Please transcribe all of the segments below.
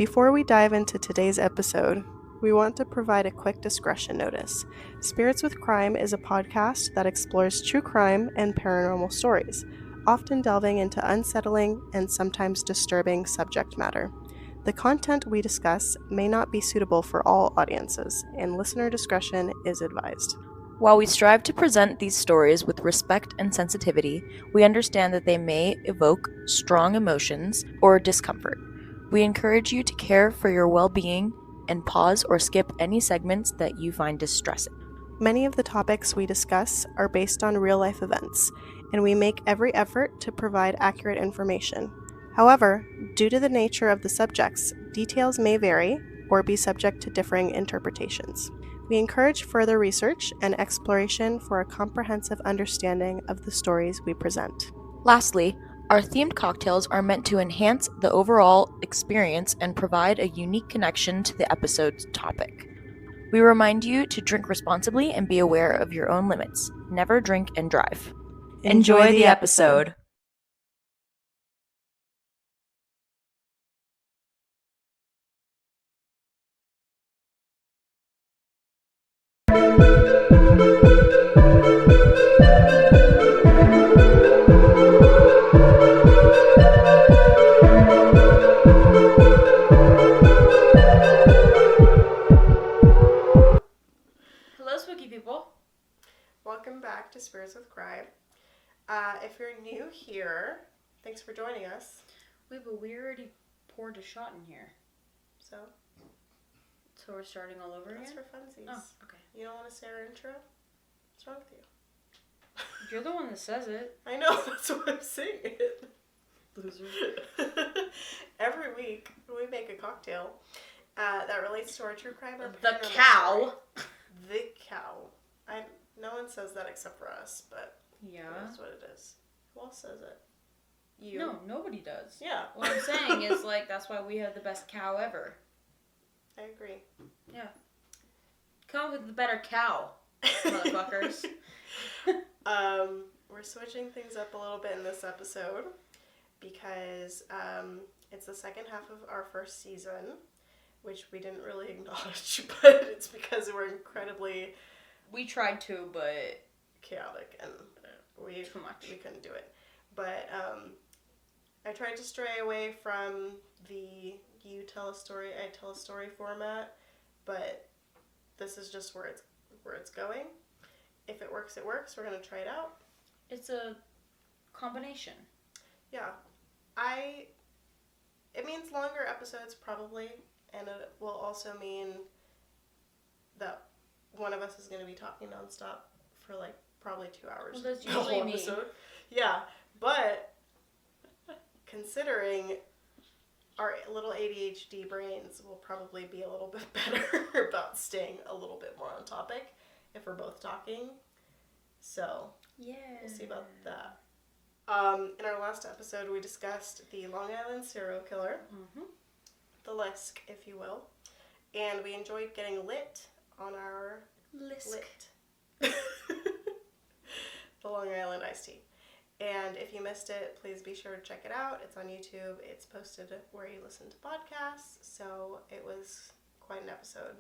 Before we dive into today's episode, we want to provide a quick discretion notice. Spirits with Crime is a podcast that explores true crime and paranormal stories, often delving into unsettling and sometimes disturbing subject matter. The content we discuss may not be suitable for all audiences, and listener discretion is advised. While we strive to present these stories with respect and sensitivity, we understand that they may evoke strong emotions or discomfort. We encourage you to care for your well-being and pause or skip any segments that you find distressing. Many of the topics we discuss are based on real-life events, and we make every effort to provide accurate information. However, due to the nature of the subjects, details may vary or be subject to differing interpretations. We encourage further research and exploration for a comprehensive understanding of the stories we present. Lastly, our themed cocktails are meant to enhance the overall experience and provide a unique connection to the episode's topic. We remind you to drink responsibly and be aware of your own limits. Never drink and drive. Enjoy the episode. Hello, spooky people. Welcome back to Spirits with Crime. If you're new here, thanks for joining us. Wait, but we already poured a shot in here. So we're starting all over that's again? for funsies. Oh, okay. You don't want to say our intro? What's wrong with you? You're the one that says it. I know, that's why I'm saying it. Loser. Every week, we make a cocktail that relates to our true crime or The paranormal cow. story. The cow. No one says that except for us, but Yeah. that's what it is. Who else says it? You. No, nobody does. Yeah. What I'm saying is, like, that's why we have the best cow ever. I agree. Yeah. Come up with the better cow, motherfuckers. We're switching things up a little bit in this episode because it's the second half of our first season, which we didn't really acknowledge, but it's because we're incredibly We tried to, but chaotic and we Too much. We couldn't do it. But I tried to stray away from the you tell a story, I tell a story format, but this is just where it's going. If it works, it works. We're gonna try it out. it's a combination. Yeah, it means longer episodes probably, and it will also mean that one of us is going to be talking nonstop for like probably 2 hours. Well, that's the whole usually me. episode. Yeah, but considering our little ADHD brains will probably be a little bit better about staying a little bit more on topic if we're both talking. So Yeah. we'll see about that. In our last episode, we discussed the Long Island serial killer, the Lisk, if you will, and we enjoyed getting lit on our lit. The Long Island iced tea. And if you missed it, please be sure to check it out. It's on YouTube. It's posted where you listen to podcasts. So it was quite an episode.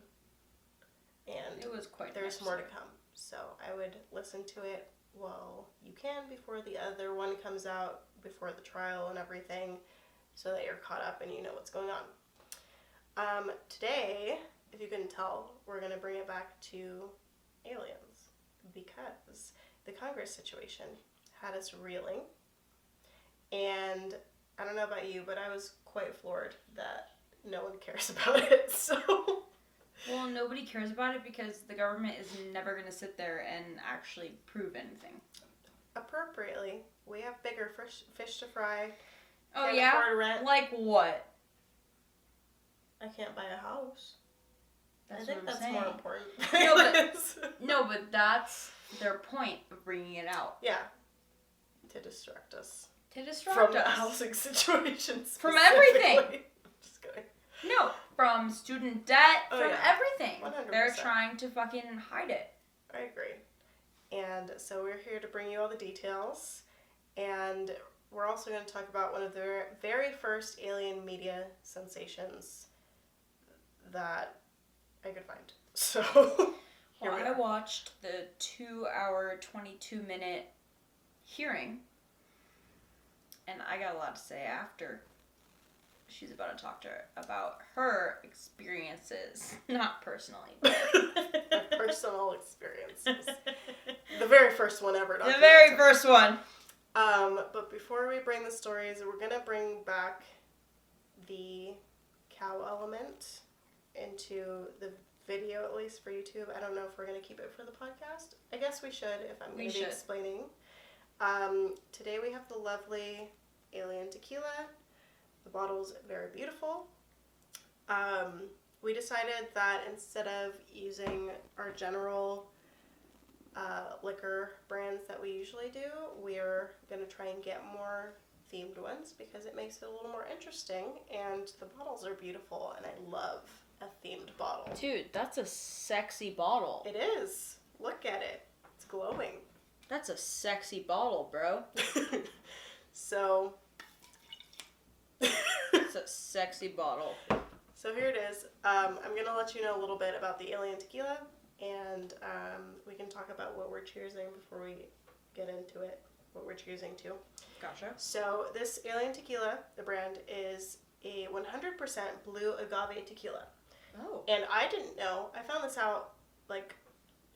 And It was quite there's an more to episode. come. So I would listen to it while you can before the other one comes out, before the trial and everything, so that you're caught up and you know what's going on. Today, if you couldn't tell, we're going to bring it back to aliens because the Congress situation had us reeling. And I don't know about you, but I was quite floored that no one cares about it. So Well, nobody cares about it because the government is never going to sit there and actually prove anything. appropriately, we have bigger fish to fry. Oh, Can't yeah? afford rent. Like what? I can't buy a house. That's I think what I'm that's saying. more important. No, but- No, but that's their point of bringing it out. Yeah. To distract us. To distract From us. the housing situation From everything. specifically. Just kidding. No, from student debt, Oh, from yeah. everything. 100%. They're trying to fucking hide it. I agree. And so we're here to bring you all the details. And we're also going to talk about one of the very first alien media sensations that I could find. So, Well, I watched the 2-hour, 22-minute hearing, and I got a lot to say after. She's about to talk to her about her experiences, not personally. Personal experiences. The very first one ever. The very first one. But before we bring the stories, we're going to bring back the cow element into the video, at least for YouTube. I don't know if we're going to keep it for the podcast. I guess we should if I'm going to be explaining. Today we have the lovely Alien Tequila. The bottle's very beautiful. We decided that instead of using our general liquor brands that we usually do, we're going to try and get more themed ones because it makes it a little more interesting, and the bottles are beautiful, and I love a themed bottle. Dude, that's a sexy bottle. It is. Look at it. It's glowing. That's a sexy bottle, bro. So... It's a sexy bottle. So here it is. I'm going to let you know a little bit about the Alien Tequila, and we can talk about what we're cheersing before we get into it, what we're cheersing to. Gotcha. So this Alien Tequila, the brand, is a 100% blue agave tequila. Oh. And I didn't know, I found this out like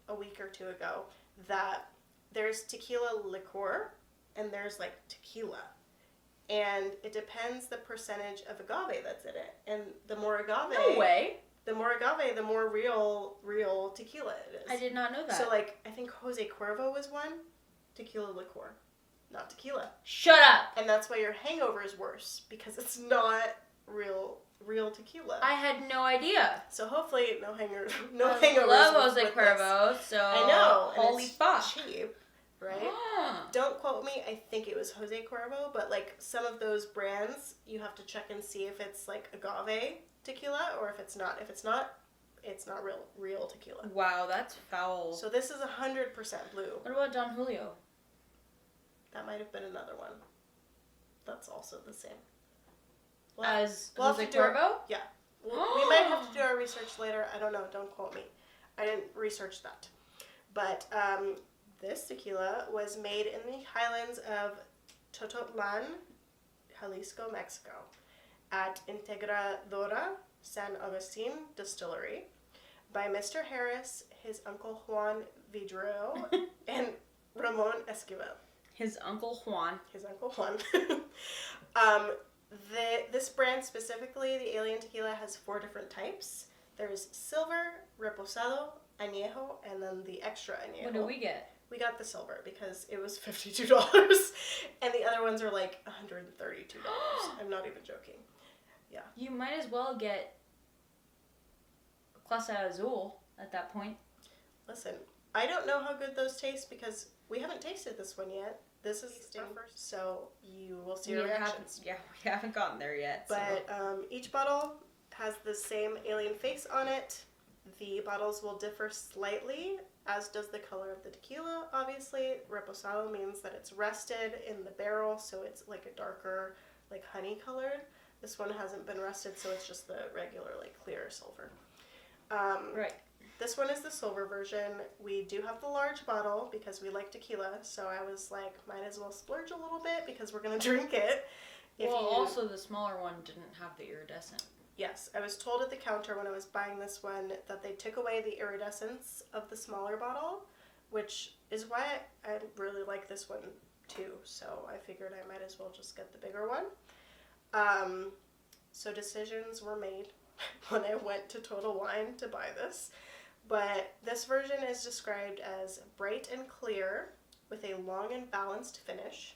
a week or two ago, that there's tequila liqueur and there's like tequila. And it depends the percentage of agave that's in it. And the more agave... No way. The more agave, the more real tequila it is. I did not know that. So, like, I think Jose Cuervo was one. Tequila liqueur. Not tequila. Shut up! And that's why your hangover is worse. Because it's not real tequila. I had no idea. So hopefully no hangovers. I love Jose Cuervo, so... I know. Holy fuck. Cheap. Right? Ah. Don't quote me. I think it was Jose Cuervo, but like some of those brands, you have to check and see if it's like agave tequila or if it's not. If it's not, it's not real tequila. Wow, that's foul. So this is 100% blue. What about Don Julio? That might have been another one. That's also the same. As we'll Jose have to do Cuervo? Yeah. We might have to do our research later. I don't know. Don't quote me. I didn't research that. But this tequila was made in the highlands of Tototlan, Jalisco, Mexico, at Integradora San Agustin Distillery by Mr. Harris, his uncle Juan Vidrio, and Ramon Esquivel. His uncle Juan. His uncle Juan. This brand specifically, the Alien Tequila, has 4 different types. There's silver, reposado, añejo, and then the extra añejo. What do we get? We got the silver because it was $52, and the other ones are like $132. I'm not even joking. Yeah. You might as well get Clase Azul at that point. Listen, I don't know how good those taste because we haven't tasted this one yet. This is first, so you will see our reactions. We haven't gotten there yet. But each bottle has the same alien face on it. The bottles will differ slightly, as does the color of the tequila, obviously. Reposado means that it's rested in the barrel, so it's like a darker, like honey colored. This one hasn't been rested, so it's just the regular, like clear silver. Right. This one is the silver version. We do have the large bottle because we like tequila, so I was like, might as well splurge a little bit because we're going to drink it. Also the smaller one didn't have the iridescent. Yes, I was told at the counter when I was buying this one that they took away the iridescence of the smaller bottle, which is why I really like this one too. So I figured I might as well just get the bigger one. So decisions were made when I went to Total Wine to buy this. But this version is described as bright and clear with a long and balanced finish.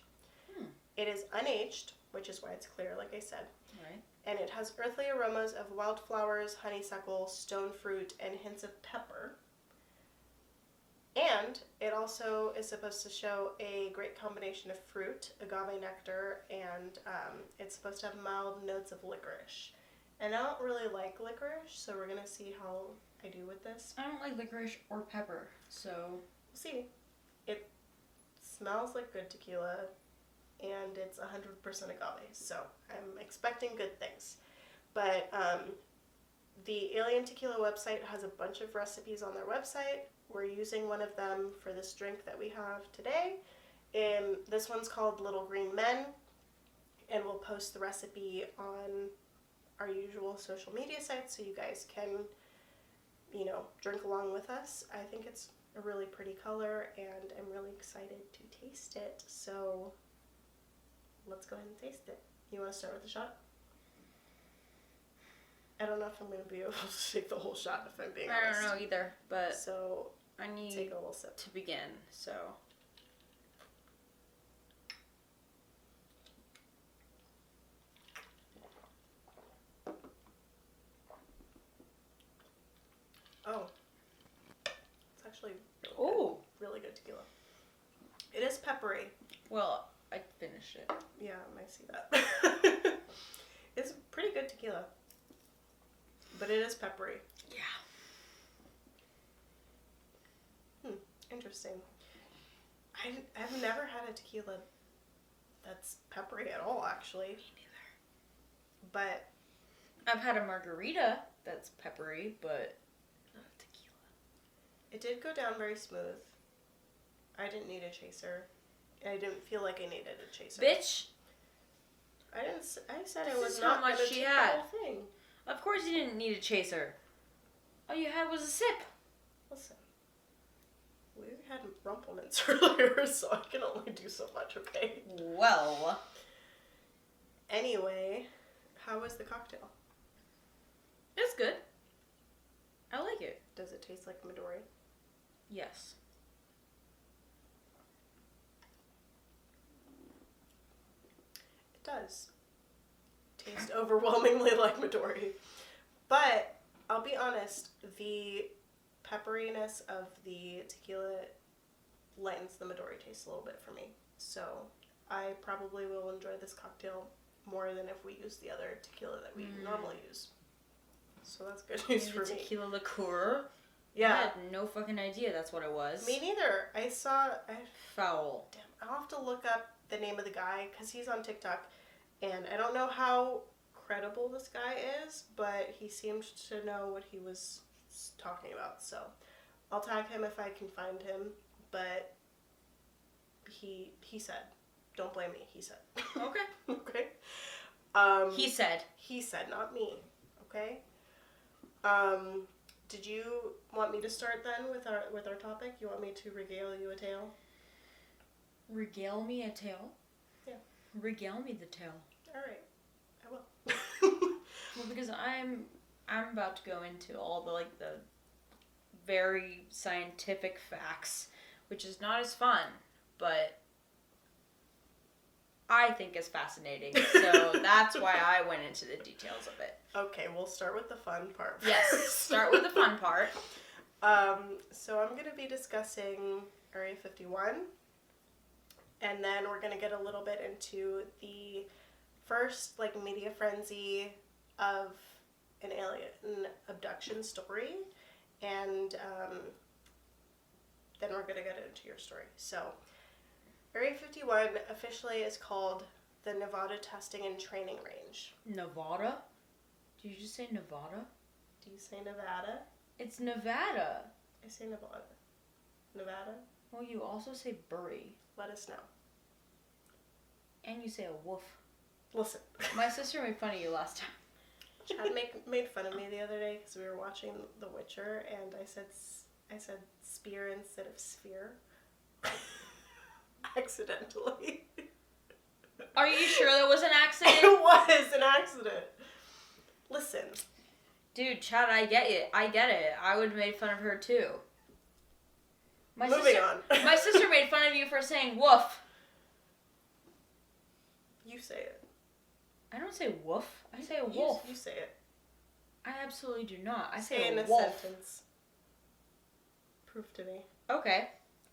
It is unaged, which is why it's clear, like I said. Right. And it has earthly aromas of wildflowers, honeysuckle, stone fruit, and hints of pepper. And it also is supposed to show a great combination of fruit, agave nectar, and it's supposed to have mild notes of licorice. And I don't really like licorice, so we're going to see how I do with this. I don't like licorice or pepper, so... We'll see. It smells like good tequila, and it's 100% agave, so I'm expecting good things. But The Alien Tequila website has a bunch of recipes on their website. We're using one of them for this drink that we have today. This one's called Little Green Men, and we'll post the recipe on our usual social media sites so you guys can, drink along with us. I think it's a really pretty color, and I'm really excited to taste it. So let's go ahead and taste it. You want to start with the shot? I don't know if I'm going to be able to take the whole shot, if I'm being honest. I don't know either, but So I need take a little sip. to begin, so. Oh. It's actually really good tequila. It is peppery. Well, I finished it. Yeah, I see that. It's pretty good tequila. But it is peppery. Yeah. Interesting. I've never had a tequila that's peppery at all, actually. Me neither. But I've had a margarita that's peppery, but not tequila. it did go down very smooth. I didn't need a chaser. I didn't feel like I needed a chaser. Bitch! I said This I was is not how much gonna she take had. the whole thing. Of course you didn't need a chaser. All you had was a sip. Listen, we had rumplements earlier, so I can only do so much, okay? Well. Anyway, how was the cocktail? It's good. I like it. Does it taste like Midori? Yes. It does. Taste overwhelmingly like Midori. But, I'll be honest, the pepperiness of the tequila lightens the Midori taste a little bit for me. So, I probably will enjoy this cocktail more than if we use the other tequila that we normally use. So that's good news for me. Tequila liqueur? Yeah. I had no fucking idea that's what it was. Me neither. Foul. Damn, I'll have to look up the name of the guy because he's on TikTok, and I don't know how credible this guy is, but he seemed to know what he was talking about. So I'll tag him if I can find him. But he said, "Don't blame me." He said. Okay. Okay. He said. He said, not me. Okay. Did you want me to start then with our topic? You want me to regale you a tale? Regale me a tale? Yeah. Regale me the tale. All right. I will. Well, because I'm about to go into all the very scientific facts, which is not as fun, but I think is fascinating. So that's why I went into the details of it. Okay, we'll start with the fun part. Yes, start with the fun part. So I'm going to be discussing Area 51, and then we're going to get a little bit into the first media frenzy of an alien abduction story, and then we're going to get into your story. So Area 51 officially is called the Nevada Testing and Training Range. Nevada? Did you just say Nevada? Do you say Nevada? It's Nevada. I say Nevada. Nevada? Well, you also say Bury. Let us know. And you say a wolf. Listen. My sister made fun of you last time. Chad made fun of me the other day because we were watching The Witcher, and I said spear instead of sphere. Accidentally. Are you sure that was an accident? It was an accident. Listen. Dude, Chad, I get it. I would have made fun of her too. Moving on. My sister made fun of you for saying woof. You say it. I don't say woof. I say a wolf. You say it. I absolutely do not. I say say it in a a wolf. sentence. Proof to me. Okay.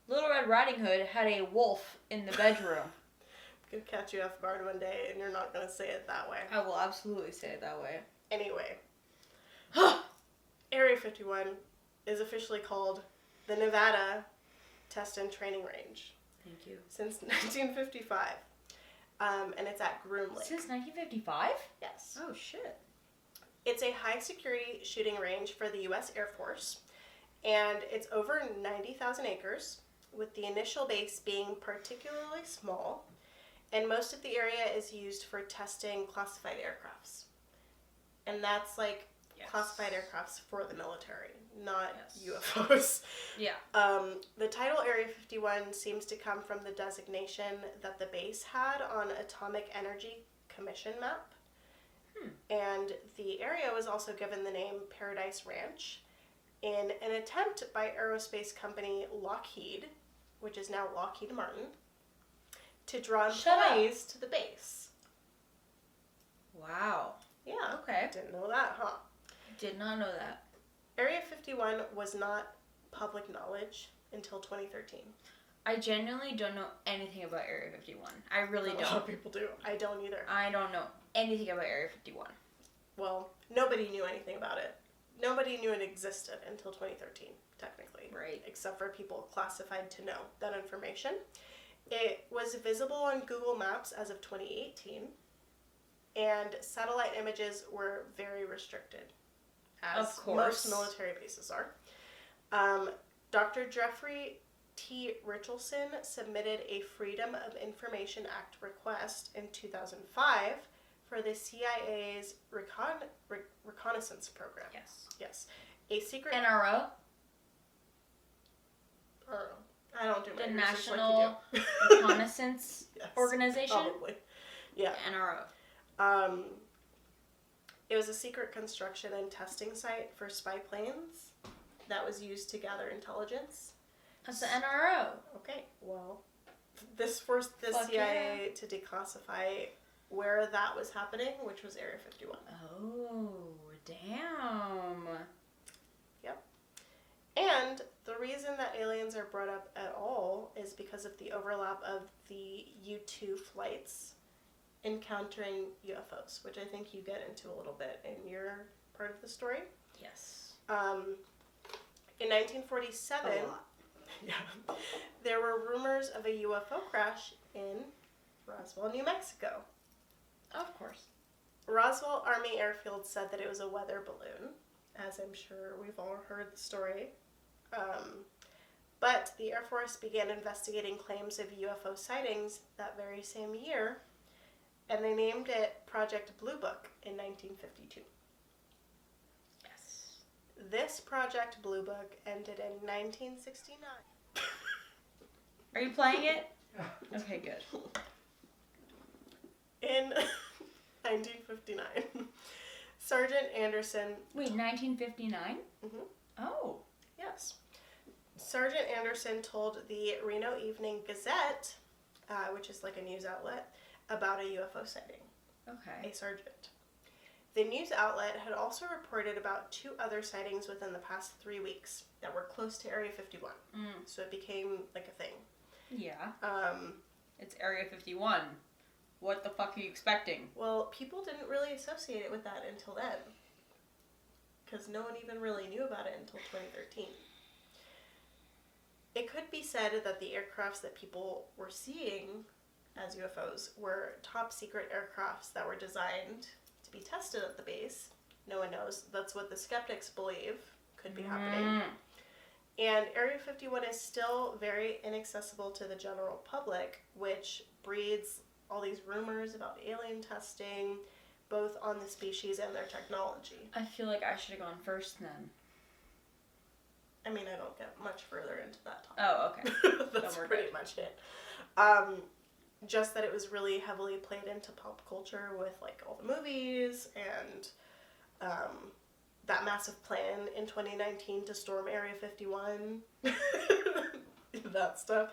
Little Red Riding Hood had a wolf in the bedroom. I'm gonna catch you off guard one day, and you're not gonna say it that way. I will absolutely say it that way. Anyway. Area 51 is officially called the Nevada Test and Training Range. Thank you. Since 1955. And it's at Groom Lake. Since 1955? Yes. Oh, shit. It's a high security shooting range for the U.S. Air Force, and it's over 90,000 acres, with the initial base being particularly small, and most of the area is used for testing classified aircrafts. And that's like classified aircrafts for the military, not UFOs. Yeah. The title Area 51 seems to come from the designation that the base had on Atomic Energy Commission map. And the area was also given the name Paradise Ranch in an attempt by aerospace company Lockheed, which is now Lockheed Martin, to draw employees to the base. Wow. Yeah. Okay. Didn't know that, huh? Did not know that. Area 51 was not public knowledge until 2013. I genuinely don't know anything about Area 51. I really don't. A lot of people do. I don't either. I don't know anything about Area 51. Well, nobody knew anything about it. Nobody knew it existed until 2013, technically. Right. Except for people classified to know that information. It was visible on Google Maps as of 2018, and satellite images were very restricted, as of course. Most military bases are. Dr. Jeffrey T. Richardson submitted a Freedom of Information Act request in 2005 for the CIA's reconnaissance program. Yes. A secret... NRO? I don't do my the research National like you do. Reconnaissance Yes, Organization? Probably. Yeah. NRO. It was a secret construction and testing site for spy planes that was used to gather intelligence. That's the NRO. Okay, well, this forced the CIA to declassify where that was happening, which was Area 51. Oh, damn. Yep. And the reason that aliens are brought up at all is because of the overlap of the U-2 flights encountering UFOs, which I think you get into a little bit in your part of the story. Yes. In 1947, there were rumors of a UFO crash in Roswell, New Mexico. Of course. Roswell Army Airfield said that it was a weather balloon, as I'm sure we've all heard the story. But the Air Force began investigating claims of UFO sightings that very same year, and they named it Project Blue Book in 1952. Yes. This Project Blue Book ended in 1969. Are you playing it? Okay, good. In 1959, Sergeant Anderson... Wait, 1959? Mm-hmm. Oh. Yes. Sergeant Anderson told the Reno Evening Gazette, which is like a news outlet, about a UFO sighting. Okay. A sergeant. The news outlet had also reported about 2 other sightings within the past 3 weeks that were close to Area 51. So it became like a thing. Yeah. It's Area 51. What the fuck are you expecting? Well, people didn't really associate it with that until then. Because no one even really knew about it until 2013. It could be said that the aircrafts that people were seeing as UFOs were top secret aircrafts that were designed to be tested at the base. No one knows. That's what the skeptics believe could be happening. And Area 51 is still very inaccessible to the general public, which breeds all these rumors about alien testing, both on the species and their technology. I feel like I should have gone first then. I mean, I don't get much further into that topic. Oh, okay. That's pretty much it. Just that it was really heavily played into pop culture with like all the movies and that massive plan in 2019 to storm Area 51. That stuff.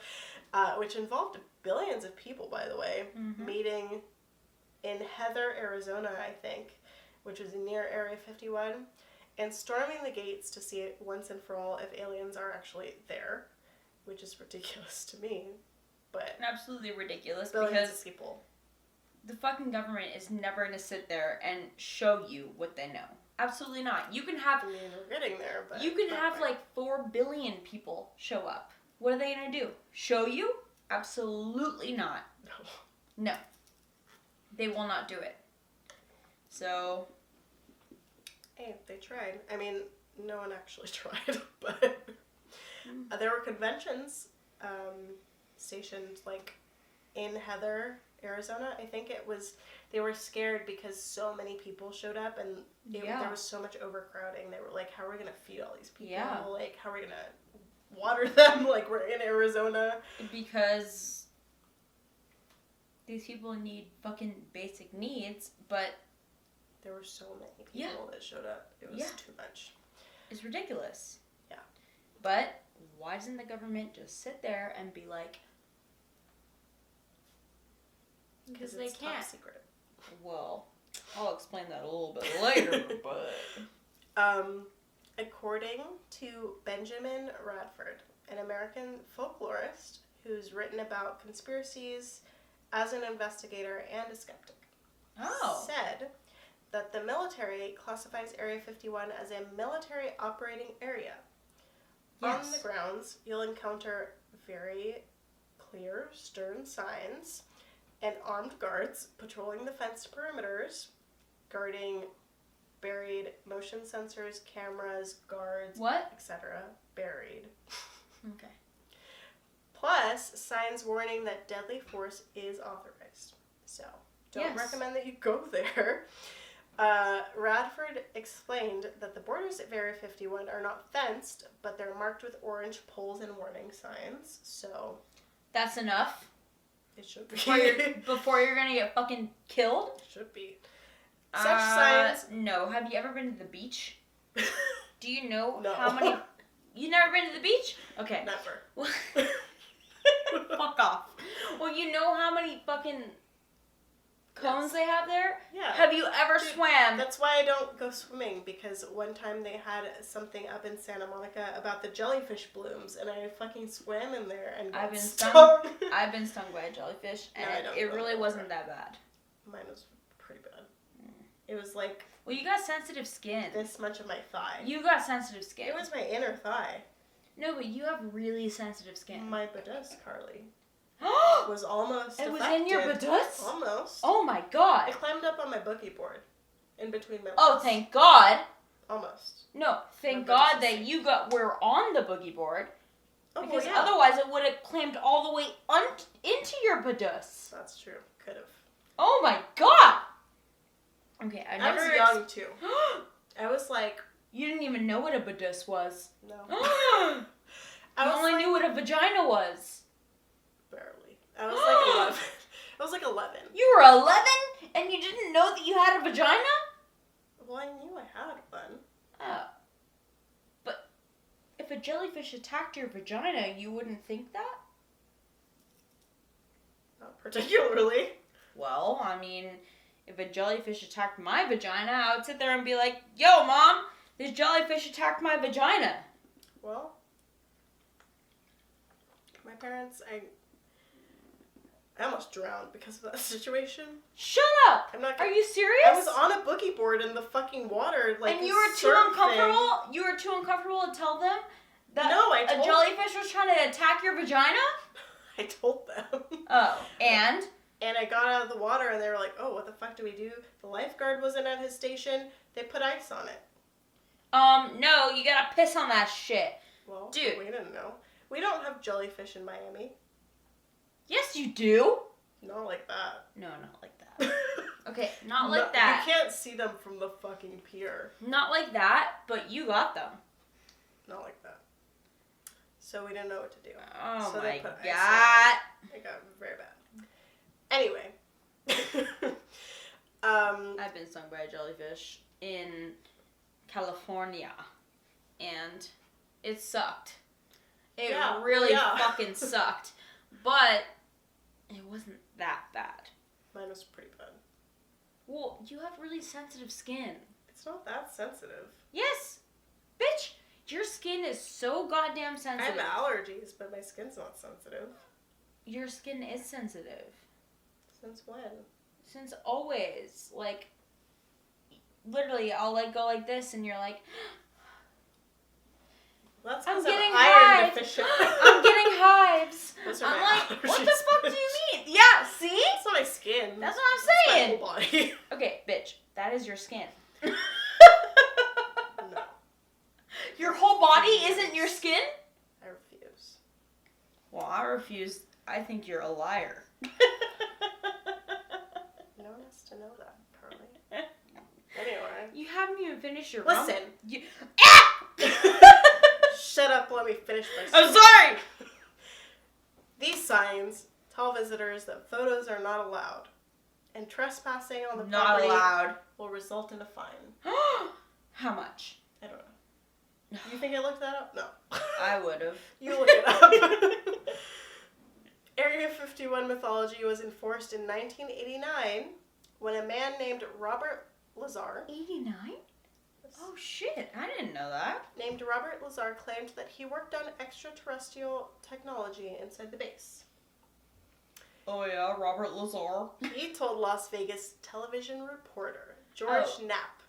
Which involved billions of people, by the way, meeting in Heather, Arizona, I think, which was near Area 51, and storming the gates to see it once and for all if aliens are actually there, which is ridiculous to me, but... Absolutely ridiculous, billions because of people. The fucking government is never going to sit there and show you what they know. Absolutely not. You can have... I mean, we're getting there, but... You can have, like, 4 billion people show up. What are they going to do? Show you? Absolutely not. No. They will not do it. So, Hey, they tried. I mean, no one actually tried, but there were conventions stationed, like, in Heather, Arizona. I think it was, they were scared because so many people showed up and there was so much overcrowding. They were like, how are we going to feed all these people? Yeah. Like, how are we going to water them? Like, we're in Arizona. Because these people need fucking basic needs, but there were so many people that showed up. It was too much. It's ridiculous. Yeah. But why doesn't the government just sit there and be like, because they can't. Top secret. Well, I'll explain that a little bit later, but... According to Benjamin Radford, an American folklorist who's written about conspiracies as an investigator and a skeptic, said that the military classifies Area 51 as a military operating area. Yes. On the grounds, you'll encounter very clear, stern signs and armed guards patrolling the fenced perimeters, guarding buried motion sensors, cameras, guards, etc. Buried. Okay. Plus, signs warning that deadly force is authorized. So, don't recommend that you go there. Radford explained that the borders of Area 51 are not fenced, but they're marked with orange poles and warning signs. So, that's enough. It should be. Before you're gonna get fucking killed? It should be. Such signs. No. Have you ever been to the beach? Do you know No. how many... You never been to the beach? Okay. Never. Fuck off. Well, you know how many fucking cones they have there? Yeah. Have you ever swam? That's why I don't go swimming, because one time they had something up in Santa Monica about the jellyfish blooms, and I fucking swam in there and got stung. I've been stung by a jellyfish, and it really wasn't that bad. Mine was pretty bad. It was like... Well, you got sensitive skin. This much of my thigh. You got sensitive skin. It was my inner thigh. No, but you have really sensitive skin. My bodice, Carley, was almost It affected. was in your bodice? Almost. Oh my god. It climbed up on my boogie board. In between my legs. Oh, thank God. Almost. No, thank God that you were on the boogie board. Oh, because well, yeah. otherwise it would have climbed all the way into your bodice. That's true. Could have. Oh my God. Okay, I was never... young, too. I was like... You didn't even know what a bodice was. No. You only knew what a vagina was. Barely. I was like 11. I was like 11. You were 11 and you didn't know that you had a vagina? Well, I knew I had one. Oh. But if a jellyfish attacked your vagina, you wouldn't think that? Not particularly. Well, I mean, if a jellyfish attacked my vagina, I would sit there and be like, yo, Mom, this jellyfish attacked my vagina. Well, my parents, I almost drowned because of that situation. Shut up! I'm not. Are you serious? I was on a boogie board in the fucking water, like. And you were too uncomfortable. You were too uncomfortable to tell them that a jellyfish was trying to attack your vagina. I told them. Oh, and I got out of the water, and they were like, "Oh, what the fuck do we do?" The lifeguard wasn't at his station. They put ice on it. No, you gotta piss on that shit. Well, dude, we didn't know. We don't have jellyfish in Miami. Yes, you do. Not like that. No, not like that. Okay, not like that. You can't see them from the fucking pier. Not like that, but you got them. Not like that. So we didn't know what to do. Oh so my God. It got very bad. Anyway. I've been stung by a jellyfish in California, and it sucked. It really fucking sucked. But it wasn't that bad. Mine was pretty bad. Well, you have really sensitive skin. It's not that sensitive. Yes! Bitch! Your skin is so goddamn sensitive. I have allergies, but my skin's not sensitive. Your skin is sensitive. Since when? Since always. Like, literally, I'll go like this, and you're like... Well, that's I'm because getting I'm iron hives. deficient. I'm getting hives. Those are I'm my like, allergies, what the fuck do you mean? Yeah, see? It's not my skin. That's what I'm saying. It's my whole body. Okay, bitch, that is your skin. Your whole body isn't your skin? I refuse. Well, I refuse. I think you're a liar. No one has to know that, Carly. Anyway. You haven't even finished your Listen. Shut up, let me finish my story. I'm sorry! These signs tell visitors that photos are not allowed, and trespassing on the Not property allowed. will result in a fine. How much? I don't know. You think I looked that up? No. I would have. You look it up. Area 51 mythology was enforced in 1989 when a man named Robert Lazar 89? Oh shit, I didn't know that. named Robert Lazar claimed that he worked on extraterrestrial technology inside the base. Oh yeah, Robert Lazar. He told Las Vegas television reporter George Knapp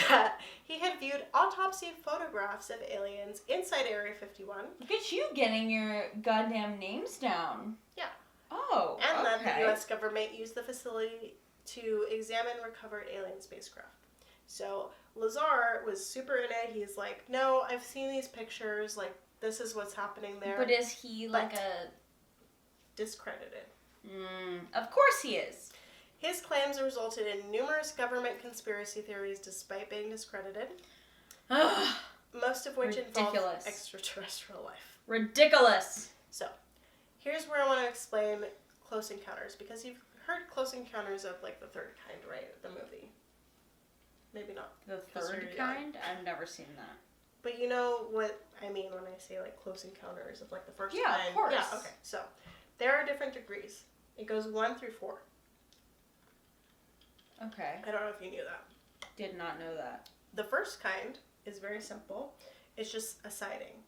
that he had viewed autopsy photographs of aliens inside Area 51. Look at you getting your goddamn names down. Yeah. Oh, And okay. that the U.S. government used the facility to examine recovered alien spacecraft. So Lazar was super in it. He's like, no, I've seen these pictures. Like, this is what's happening there. But is he like a... Discredited. Of course he is. His claims resulted in numerous government conspiracy theories despite being discredited, most of which involve Ridiculous. extraterrestrial life. Ridiculous. So, here's where I want to explain Close Encounters, because you've heard Close Encounters of, like, the Third Kind, right? The movie. Maybe not. The third kind? I've never seen that. But you know what I mean when I say, like, Close Encounters of, like, the first Yeah, kind? of course. Yeah, okay. So, there are different degrees. It goes 1 through 4. Okay. I don't know if you knew that. Did not know that. The first kind is very simple. It's just a sighting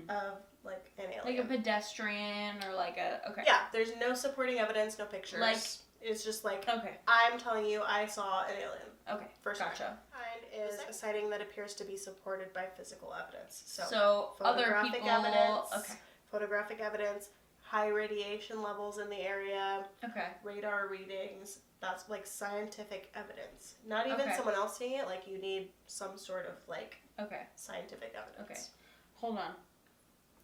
of, like, an alien. Like a pedestrian or like a... Okay. Yeah, there's no supporting evidence, no pictures. Like... It's just like, Okay. I'm telling you I saw an alien. Okay. First Gotcha. kind is a sighting that appears to be supported by physical evidence. So other photographic people... evidence. Okay. Photographic evidence, high radiation levels in the area, Okay. radar readings. That's like scientific evidence. Not even Okay. someone else seeing it. Like you need some sort of like Okay. scientific evidence. Okay. Hold on.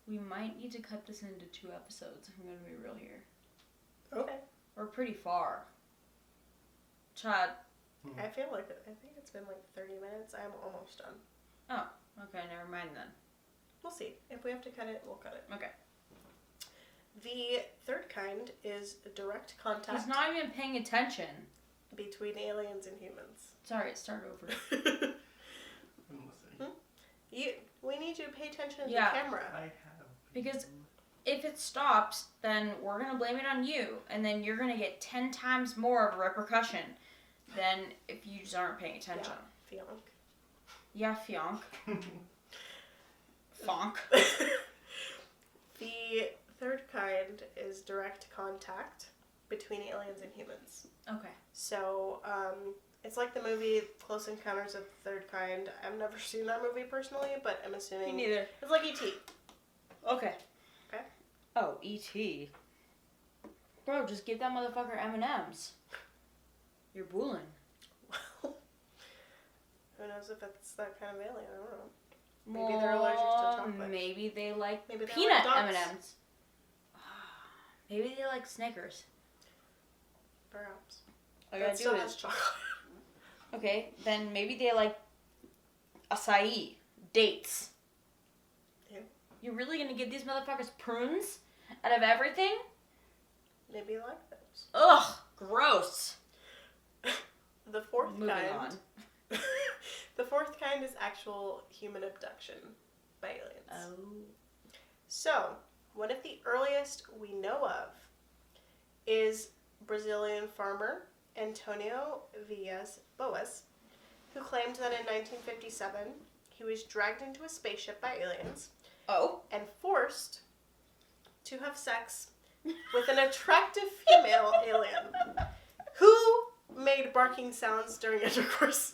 We might need to cut this into 2 episodes if I'm going to be real here. Okay. We're pretty far. Chad. I feel like I think it's been like 30 minutes. I'm almost done. Oh, okay, never mind then. We'll see. If we have to cut it, we'll cut it. Okay. The third kind is direct contact He's not even paying attention. between aliens and humans. Sorry, start over. I'm listening. We need you to pay attention to Yeah. the camera. I have. Because if it stops, then we're going to blame it on you. And then you're going to get 10 times more of a repercussion than if you just aren't paying attention. Yeah, fionk. Yeah, fionk. Fonk. The third kind is direct contact between aliens and humans. Okay. So, it's like the movie Close Encounters of the Third Kind. I've never seen that movie personally, but I'm assuming... Me neither. It's like E.T. Okay. Okay. Oh, E.T. Bro, just give that motherfucker M&Ms. You're bullying. Well, who knows if it's that kind of alien? I don't know. Maybe they're allergic to chocolate. Maybe they like Maybe they peanut like dogs. M&Ms. Maybe they like Snickers. Perhaps. All I That gotta still do has is... chocolate. Okay, then maybe they like acai, dates. Yeah. You're really gonna give these motherfuckers prunes out of everything? Maybe you like those. Ugh, gross. The fourth Moving kind. on. The fourth kind is actual human abduction by aliens. Oh. So, one of the earliest we know of is Brazilian farmer Antonio Villas-Boas, who claimed that in 1957 he was dragged into a spaceship by aliens Oh. and forced to have sex with an attractive female alien who made barking sounds during intercourse.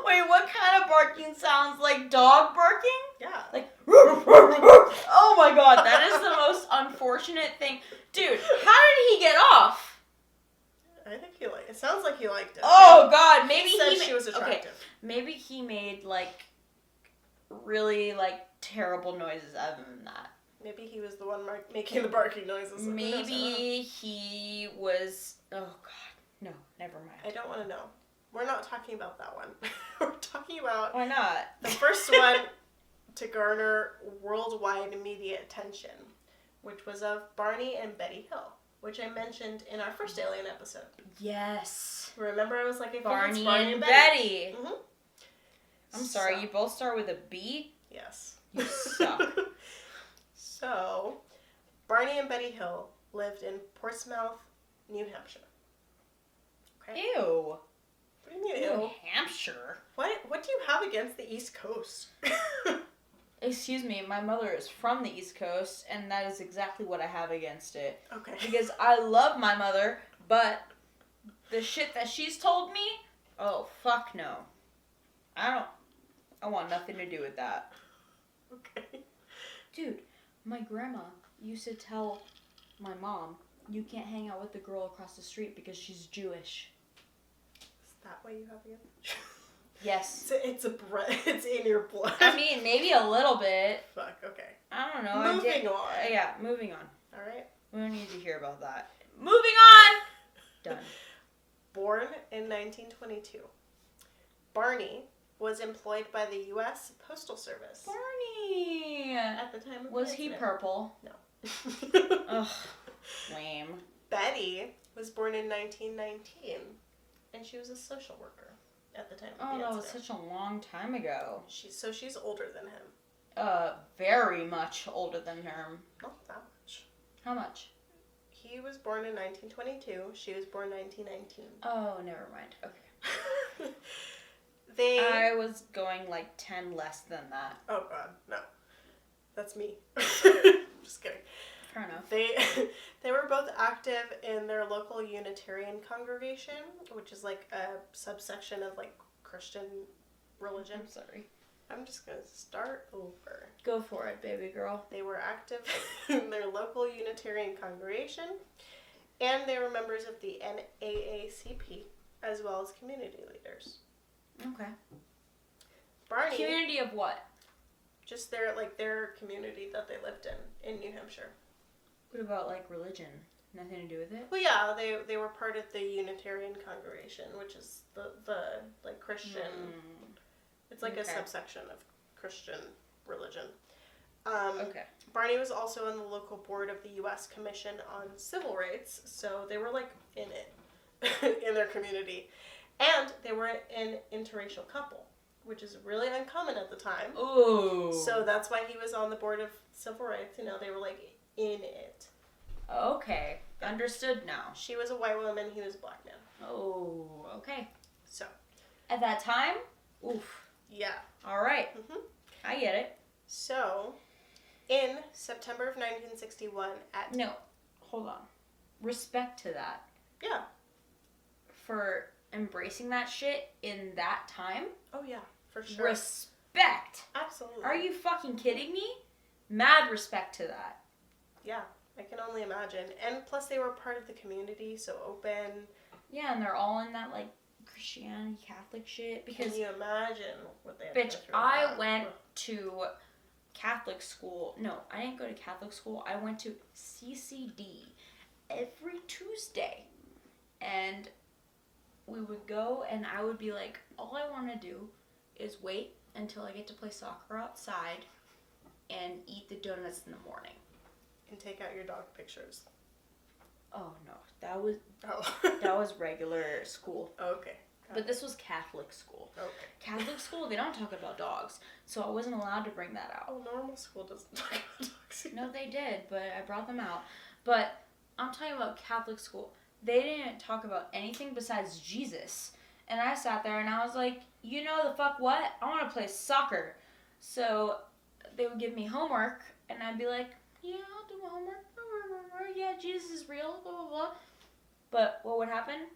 Wait, what kind of barking sounds? Like dog barking? Yeah. Like, oh my god, that is the most unfortunate thing. Dude, how did he get off? I think he liked it. Sounds like he liked it. Oh, God. Maybe he said she was attractive. Okay, maybe he made, like, really, like, terrible noises other than that. Maybe he was the one making the barking noises. Maybe he was... Oh, God. No, never mind. I don't want to know. We're not talking about that one. We're talking about... Why not? The first one to garner worldwide media attention, which was of Barney and Betty Hill, which I mentioned in our first Alien episode. Yes. Remember, I was like, I think Barney, it's Barney and Betty. Mm-hmm. I'm sorry, you both start with a B? Yes. You suck. So, Barney and Betty Hill lived in Portsmouth, New Hampshire. Okay. Ew. What do you mean, New ew? Hampshire? What do you have against the East Coast? Excuse me, my mother is from the East Coast, and that is exactly what I have against it. Okay. Because I love my mother, but the shit that she's told me, oh, fuck no. I want nothing to do with that. Okay. Dude, my grandma used to tell my mom, you can't hang out with the girl across the street because she's Jewish. Is that why you have against? Yes. It's in your blood. I mean, maybe a little bit. Fuck, okay. I don't know. Moving on. Yeah, moving on. Alright. We don't need to hear about that. Moving on! Done. Born in 1922, Barney was employed by the U.S. Postal Service. Barney! At the time of Was the he incident. purple? No. Ugh. Lame. Betty was born in 1919, and she was a social worker at the time of the Oh, that incident. was such a long time ago. She's older than him. Very much older than her. Not that much. How much? He was born in 1922. She was born 1919. Oh, never mind. Okay. I was going like 10 less than that. Oh God, no. That's me. Just kidding. Fair enough. They were both active in their local Unitarian congregation, which is like a subsection of like Christian religion. I'm sorry. I'm just gonna start over. Go for it, baby girl. They were active in their local Unitarian congregation, and they were members of the NAACP, as well as community leaders. Okay. Barney, Community of what? just their community that they lived in New Hampshire. What about like religion? Nothing to do with it? Well, yeah, they were part of the Unitarian congregation, which is the like Christian. It's like a subsection of Christian religion. Okay. Barney was also on the local board of the U.S. Commission on Civil Rights, so they were like in it, in their community. And they were an interracial couple, which is really uncommon at the time. Ooh. So that's why he was on the board of civil rights. You know, they were like in it. Okay. Understood now. She was a white woman, he was a black man. Oh, okay. So. At that time? Oof. Yeah. All right. Mm-hmm. I get it. So, in September of 1961 No. Hold on. Respect to that. Yeah. For embracing that shit in that time. Oh, yeah. For sure. Respect. Absolutely. Are you fucking kidding me? Mad respect to that. Yeah. I can only imagine. And plus they were part of the community, so open. Yeah, and they're all in that, like, Christianity, Catholic shit. Because, can you imagine what they had to bitch, go through I that? went to Catholic school. No, I didn't go to Catholic school. I went to CCD every Tuesday. And we would go, and I would be like, all I want to do is wait until I get to play soccer outside and eat the donuts in the morning. And take out your dog pictures. Oh, no. That was Oh. that was regular school. Okay. But this was Catholic school. Okay. Catholic school, they don't talk about dogs. So I wasn't allowed to bring that out. Oh, normal school doesn't talk about dogs. No, they did, but I brought them out. But I'm talking about Catholic school. They didn't talk about anything besides Jesus. And I sat there and I was like, you know the fuck what? I want to play soccer. So they would give me homework and I'd be like, yeah, I'll do my homework. Yeah, Jesus is real, blah, blah, blah. But what would happen?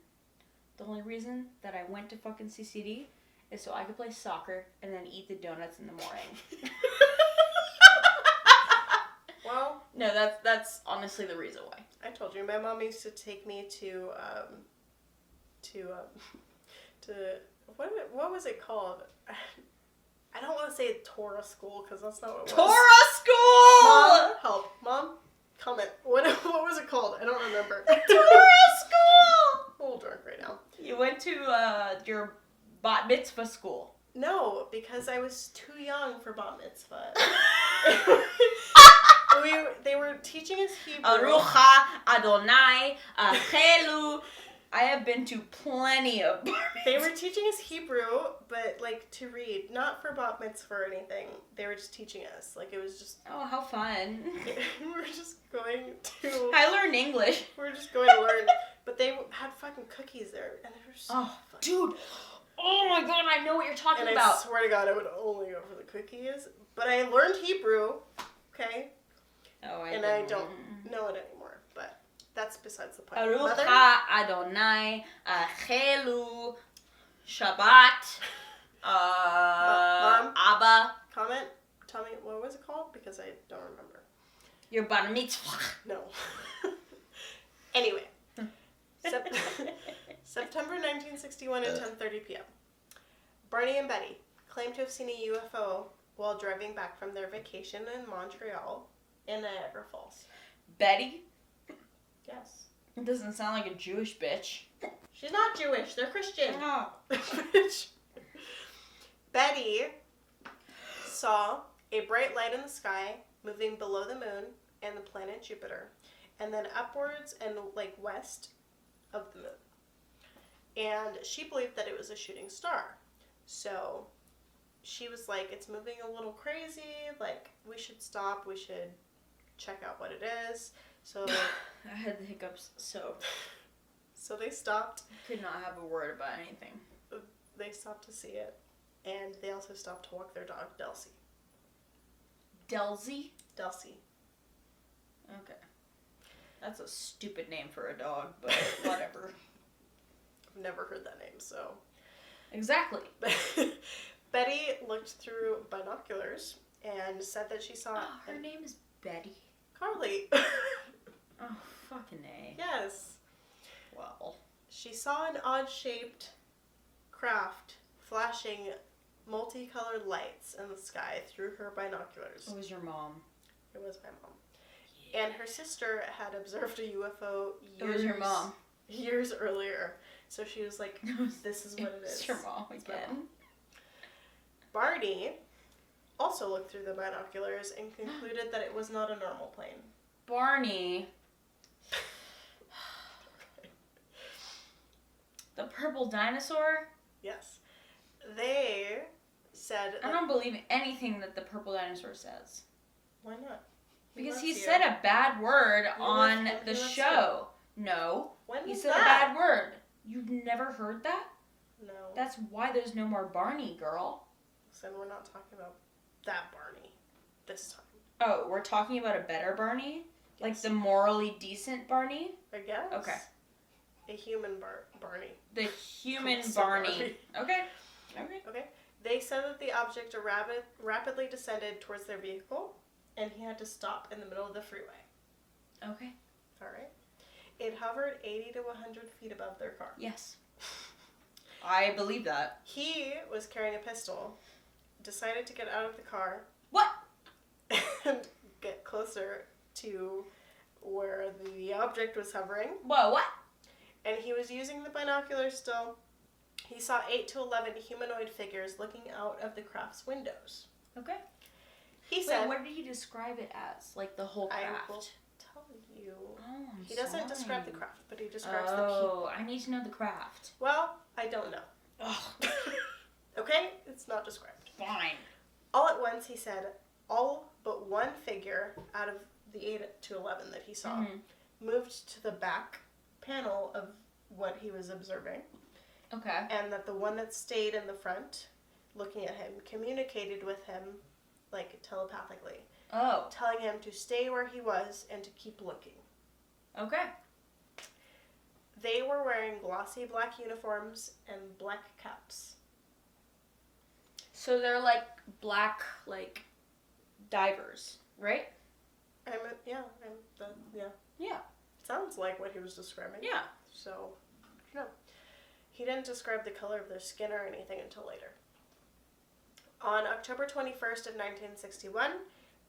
The only reason that I went to fucking CCD is so I could play soccer and then eat the donuts in the morning. Well, No, that's honestly the reason why. I told you, my mom used to take me to what was it called? I don't want to say Torah school because that's not what it was. Torah school! Mom, help. Mom, comment. What was it called? I don't remember. Torah school! I'm a little drunk right now. You went to your bat mitzvah school. No, because I was too young for bat mitzvah. They were teaching us Hebrew. Arucha, Adonai, Achelu. I have been to plenty of bar They mitzvahs. were teaching us Hebrew, but like to read, not for bat mitzvah or anything. They were just teaching us. Like it was just. Oh, how fun. We were just going to. I learned English. We were just going to learn, but they had fucking cookies there, and they were so. Oh, fun. dude. Oh my god, I know what you're talking And about. I swear to God, I would only go for the cookies. But I learned Hebrew, okay, Oh, and I don't know it anymore. But that's besides the point. Arucha, Adonai, Achelu, Shabbat, Mom? Abba. Comment. Tell me what was it called because I don't remember. Your bar mitzvah. No. Anyway, September 1961 at 10:30 p.m. Barney and Betty claimed to have seen a UFO while driving back from their vacation in Montreal in Niagara Falls. Betty? Yes. It doesn't sound like a Jewish bitch. She's not Jewish. They're Christian. Oh. Betty saw a bright light in the sky moving below the moon and the planet Jupiter, and then upwards and like west of the moon. And she believed that it was a shooting star. So she was like, it's moving a little crazy, like we should stop, we should check out what it is. So I had the hiccups, so they stopped. could not have a word about anything. They stopped to see it. And they also stopped to walk their dog, Delcy. Delzy? Delcy. Okay. That's a stupid name for a dog, but whatever. I've never heard that name, so. Exactly. Betty looked through binoculars and said that she saw Her name is Betty. Carley. Oh, fucking A. Yes. Well. She saw an odd-shaped craft flashing multicolored lights in the sky through her binoculars. It was your mom. It was my mom. And her sister had observed a UFO It was your mom. years earlier. So she was like, this is what it is. It's your mom It's my again. mom. Barney also looked through the binoculars and concluded that it was not a normal plane. Barney. The purple dinosaur? Yes. They said I don't believe anything that the purple dinosaur says. Why not? Because loves he you. said a bad word He on loves- the he loves show. No. When He was said that? a bad word. You've never heard that? No. That's why there's no more Barney, girl. So we're not talking about that Barney this time. Oh, we're talking about a better Barney? Like Yes. the morally decent Barney? I guess. Okay. A human Barney. The human So Barney. Okay. Okay. Okay. They said that the object rapidly descended towards their vehicle, and he had to stop in the middle of the freeway. Okay. All right. It hovered 80 to 100 feet above their car. Yes. I believe that. He was carrying a pistol, decided to get out of the car, What? and get closer to where the object was hovering. Whoa, what? And he was using the binoculars still. He saw 8 to 11 humanoid figures looking out of the craft's windows. Okay. He Wait, said, what did he describe it as? Like the whole I craft? will tell you. Oh, I'm He doesn't sorry. describe the craft, but he describes the people. Oh, I need to know the craft. Well, I don't know. Oh, Okay? It's not described. fine. All at once, he said, all but one figure out of the 8 to 11 that he saw Mhm. moved to the back panel of what he was observing, Okay. and that the one that stayed in the front, looking at him, communicated with him, like, telepathically, Oh, telling him to stay where he was and to keep looking. okay. They were wearing glossy black uniforms and black caps. So they're like black, like, divers, right? Yeah. Yeah. Sounds like what he was describing. Yeah. So, no. He didn't describe the color of their skin or anything until later. On October 21st of 1961,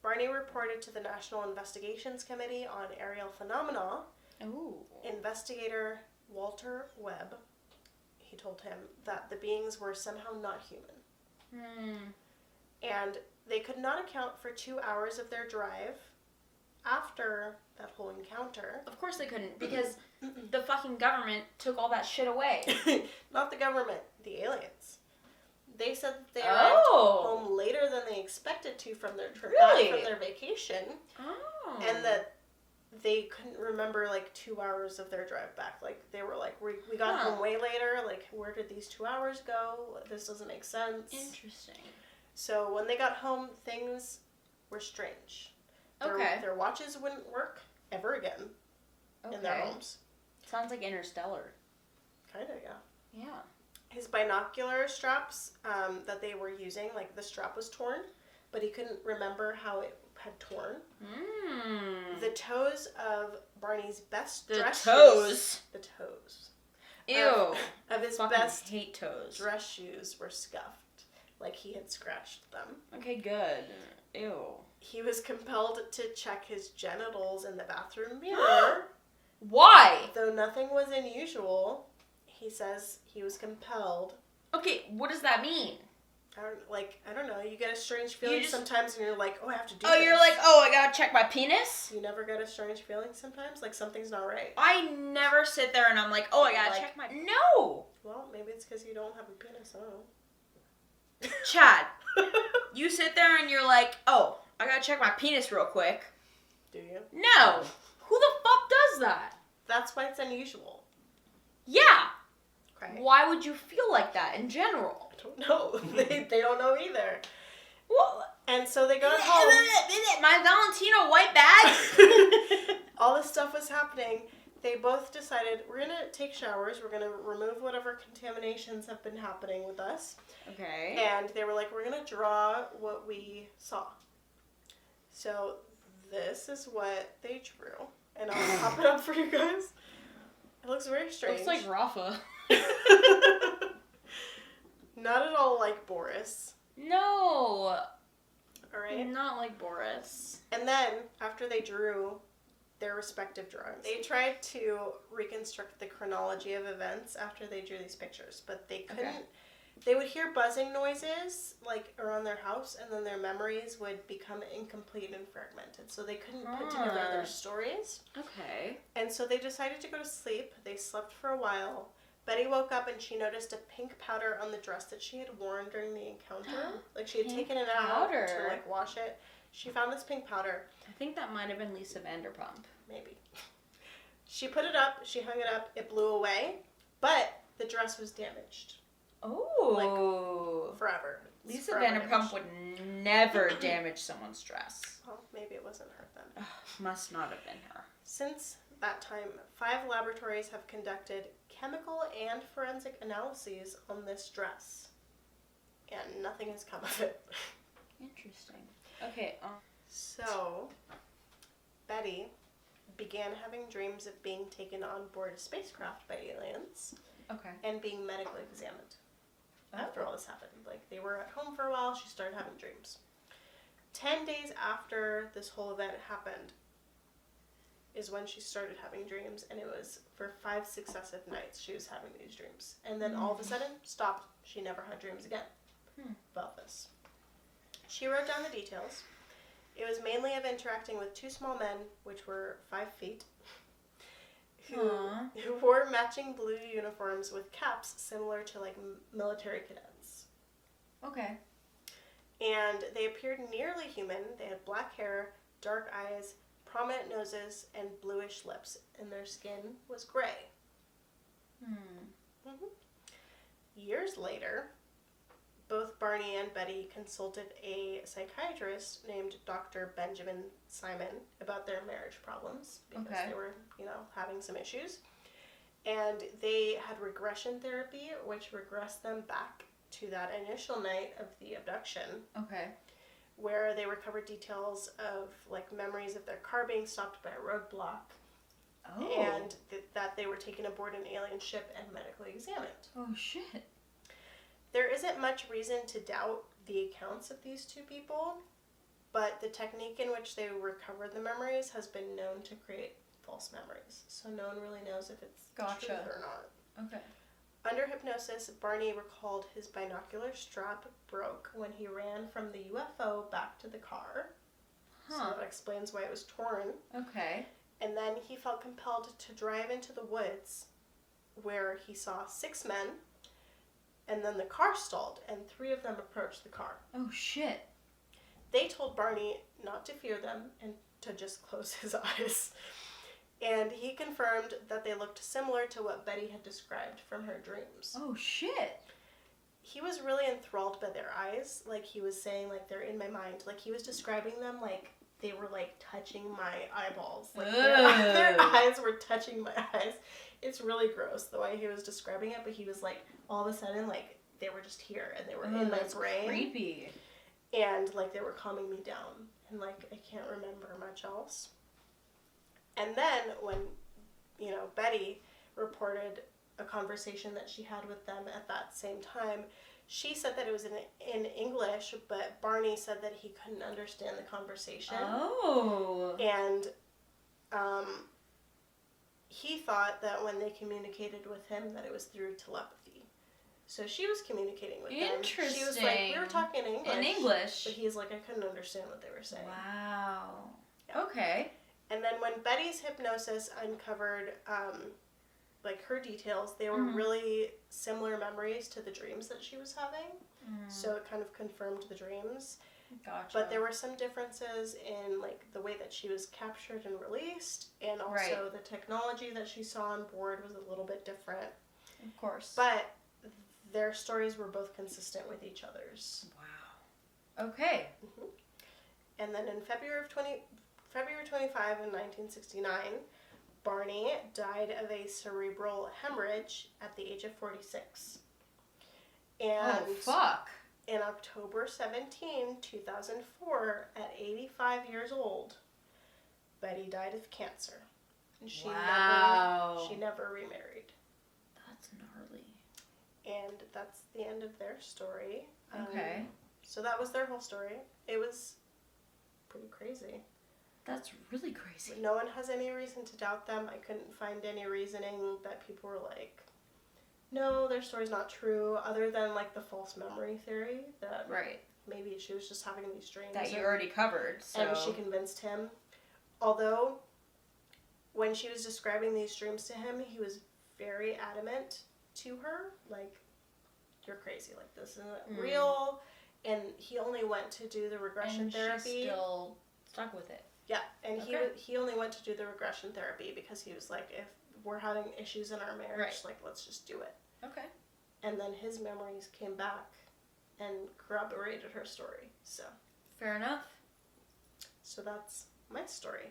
Barney reported to the National Investigations Committee on Aerial Phenomena. Ooh. Investigator Walter Webb, he told him that the beings were somehow not human. And they could not account for 2 hours of their drive after that whole encounter. Of course they couldn't, because the fucking government took all that shit away. Not the government, the aliens. They said that they arrived home later than they expected to from their trip back from their vacation. Oh. And that they couldn't remember, like, 2 hours of their drive back. Like, they were like, we got home way later. Like, where did these 2 hours go? This doesn't make sense. Interesting. So when they got home, things were strange. Their watches wouldn't work ever again in their homes. Sounds like Interstellar. Kind of, yeah. Yeah. His binocular straps that they were using, like, the strap was torn, but he couldn't remember how it had torn. The toes of Barney's best dress shoes. The toes. Ew. Of his fucking best hate toes. dress shoes were scuffed, like he had scratched them. Okay, good. Ew. He was compelled to check his genitals in the bathroom mirror. Why? Though nothing was unusual, he says he was compelled. Okay, what does that mean? I don't know. You get a strange feeling sometimes and you're like, oh, I have to do this. Oh, you're like, oh, I gotta check my penis? You never get a strange feeling sometimes? Like something's not right? I never sit there and I'm like, oh, I gotta check my... No! Well, maybe it's because you don't have a penis. I don't know. Chad, you sit there and you're like, oh, I gotta check my penis real quick. Do you? No! Who the fuck does that? That's why it's unusual. Yeah! Okay. Why would you feel like that in general? I don't know. They don't know either. Well, and so they got home. My Valentino white bag? All this stuff was happening. They both decided, we're going to take showers. We're going to remove whatever contaminations have been happening with us. Okay. And they were like, we're going to draw what we saw. So this is what they drew. And I'll pop it up for you guys. It looks very strange. Looks like Rafa. Not at all like Boris. No. Alright? Not like Boris. And then, after they drew their respective drawings, they tried to reconstruct the chronology of events after they drew these pictures, but they couldn't. Okay. They would hear buzzing noises, like, around their house, and then their memories would become incomplete and fragmented, so they couldn't put together their stories. Okay. And so they decided to go to sleep. They slept for a while. Betty woke up and she noticed a pink powder on the dress that she had worn during the encounter. Like, she had taken it out to, like, wash it. She found this pink powder. I think that might have been Lisa Vanderpump. Maybe. She put it up. She hung it up. It blew away. But the dress was damaged. Oh. Like, forever. Lisa Vanderpump would never damage someone's dress. Well, maybe it wasn't her then. Must not have been her. Since that time, 5 laboratories have conducted chemical and forensic analyses on this dress. And nothing has come of it. Interesting. Okay. So, Betty began having dreams of being taken on board a spacecraft by aliens. Okay. And being medically examined. After all this happened. Like, they were at home for a while, she started having dreams. 10 days after this whole event happened is when she started having dreams, and it was for 5 successive nights she was having these dreams. And then all of a sudden, stopped. She never had dreams again about this. She wrote down the details. It was mainly of interacting with 2 small men, which were 5 feet, who wore matching blue uniforms with caps similar to, like, military cadets. Okay. And they appeared nearly human. They had black hair, dark eyes, prominent noses, and bluish lips, and their skin was gray. Years later, both Barney and Betty consulted a psychiatrist named Dr. Benjamin Simon about their marriage problems because they were, having some issues. And they had regression therapy, which regressed them back to that initial night of the abduction. Okay. Where they recovered details of, like, memories of their car being stopped by a roadblock and that they were taken aboard an alien ship and medically examined. Oh, shit. There isn't much reason to doubt the accounts of these two people, but the technique in which they recovered the memories has been known to create false memories. So no one really knows if it's true or not. Okay. Under hypnosis, Barney recalled his binocular strap broke when he ran from the UFO back to the car. So that explains why it was torn. Okay. And then he felt compelled to drive into the woods where he saw 6 men, and then the car stalled and 3 of them approached the car. Oh, shit. They told Barney not to fear them and to just close his eyes. And he confirmed that they looked similar to what Betty had described from her dreams. Oh, shit. He was really enthralled by their eyes. Like, he was saying, like, they're in my mind. Like, he was describing them like they were, like, touching my eyeballs. Like, their eyes were touching my eyes. It's really gross the way he was describing it, but he was, like, all of a sudden, like, they were just here, and they were in my brain. Creepy. And, like, they were calming me down. And, like, I can't remember much else. And then when, Betty reported a conversation that she had with them at that same time, she said that it was in English, but Barney said that he couldn't understand the conversation. Oh. And he thought that when they communicated with him that it was through telepathy. So she was communicating with them. Interesting. She was like, we were talking in English. In English. But he's like, I couldn't understand what they were saying. Wow. Yeah. Okay. And then when Betty's hypnosis uncovered, her details, they were really similar memories to the dreams that she was having. So it kind of confirmed the dreams. Gotcha. But there were some differences in, like, the way that she was captured and released, and also the technology that she saw on board was a little bit different. Of course. But their stories were both consistent with each other's. Wow. Okay. Mm-hmm. And then in February 25 of 1969, Barney died of a cerebral hemorrhage at the age of 46. And fuck. in October 17, 2004, at 85 years old, Betty died of cancer. And she never remarried. That's gnarly. And that's the end of their story. Okay. So that was their whole story. It was pretty crazy. That's really crazy. No one has any reason to doubt them. I couldn't find any reasoning that people were like, no, their story's not true, other than, like, the false memory theory that maybe she was just having these dreams. That you already covered, so... And she convinced him. Although, when she was describing these dreams to him, he was very adamant to her, like, you're crazy, like, this isn't real. And he only went to do the regression therapy. She still stuck with it. Yeah, and he only went to do the regression therapy because he was like, if we're having issues in our marriage, like, let's just do it. Okay. And then his memories came back and corroborated her story, so. Fair enough. So that's my story.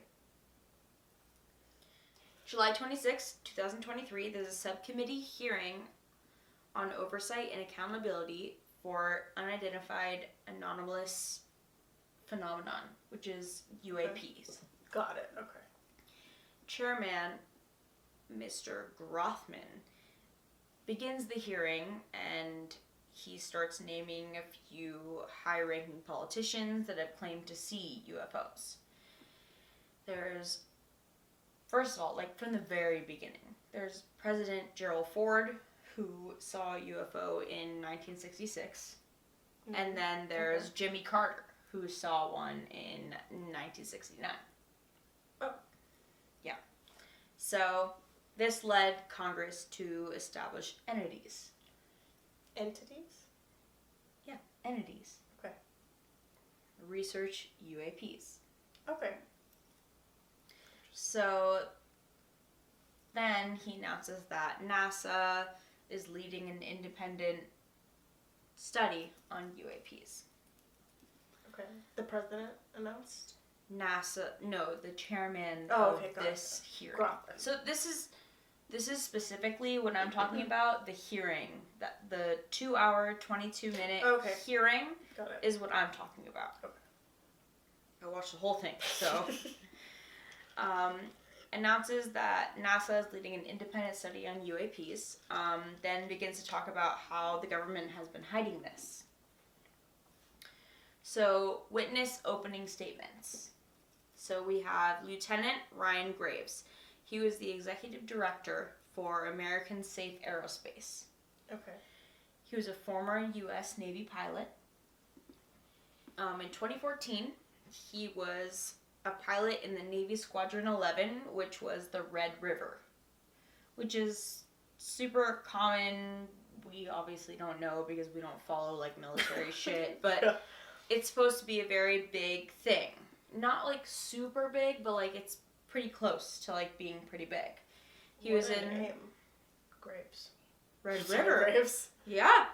July 26, 2023, there's a subcommittee hearing on oversight and accountability for unidentified anomalous phenomenon, which is UAPs. Got it, okay. Chairman, Mr. Grothman, begins the hearing and he starts naming a few high-ranking politicians that have claimed to see UFOs. There's, first of all, like from the very beginning, there's President Gerald Ford, who saw a UFO in 1966. And then there's Jimmy Carter, who saw one in 1969. Oh. Yeah. So, this led Congress to establish entities. Entities? Yeah, entities. Okay. Research UAPs. Okay. So, then he announces that NASA is leading an independent study on UAPs. Okay. The president announced? NASA, no, the chairman of this hearing. So this is specifically what I'm talking about, the hearing. That the 2-hour, 22-minute hearing is what I'm talking about. Okay. I watched the whole thing, so. announces that NASA is leading an independent study on UAPs, then begins to talk about how the government has been hiding this. So, witness opening statements. So we have Lieutenant Ryan Graves. He was the executive director for American Safe Aerospace. Okay. He was a former U.S. Navy pilot. In 2014, he was a pilot in the Navy Squadron 11, which was the Red River, which is super common. We obviously don't know because we don't follow like military shit, but it's supposed to be a very big thing. Not like super big, but like it's pretty close to like being pretty big. He was in name? Graves. Red Sorry, River. Graves. Yeah.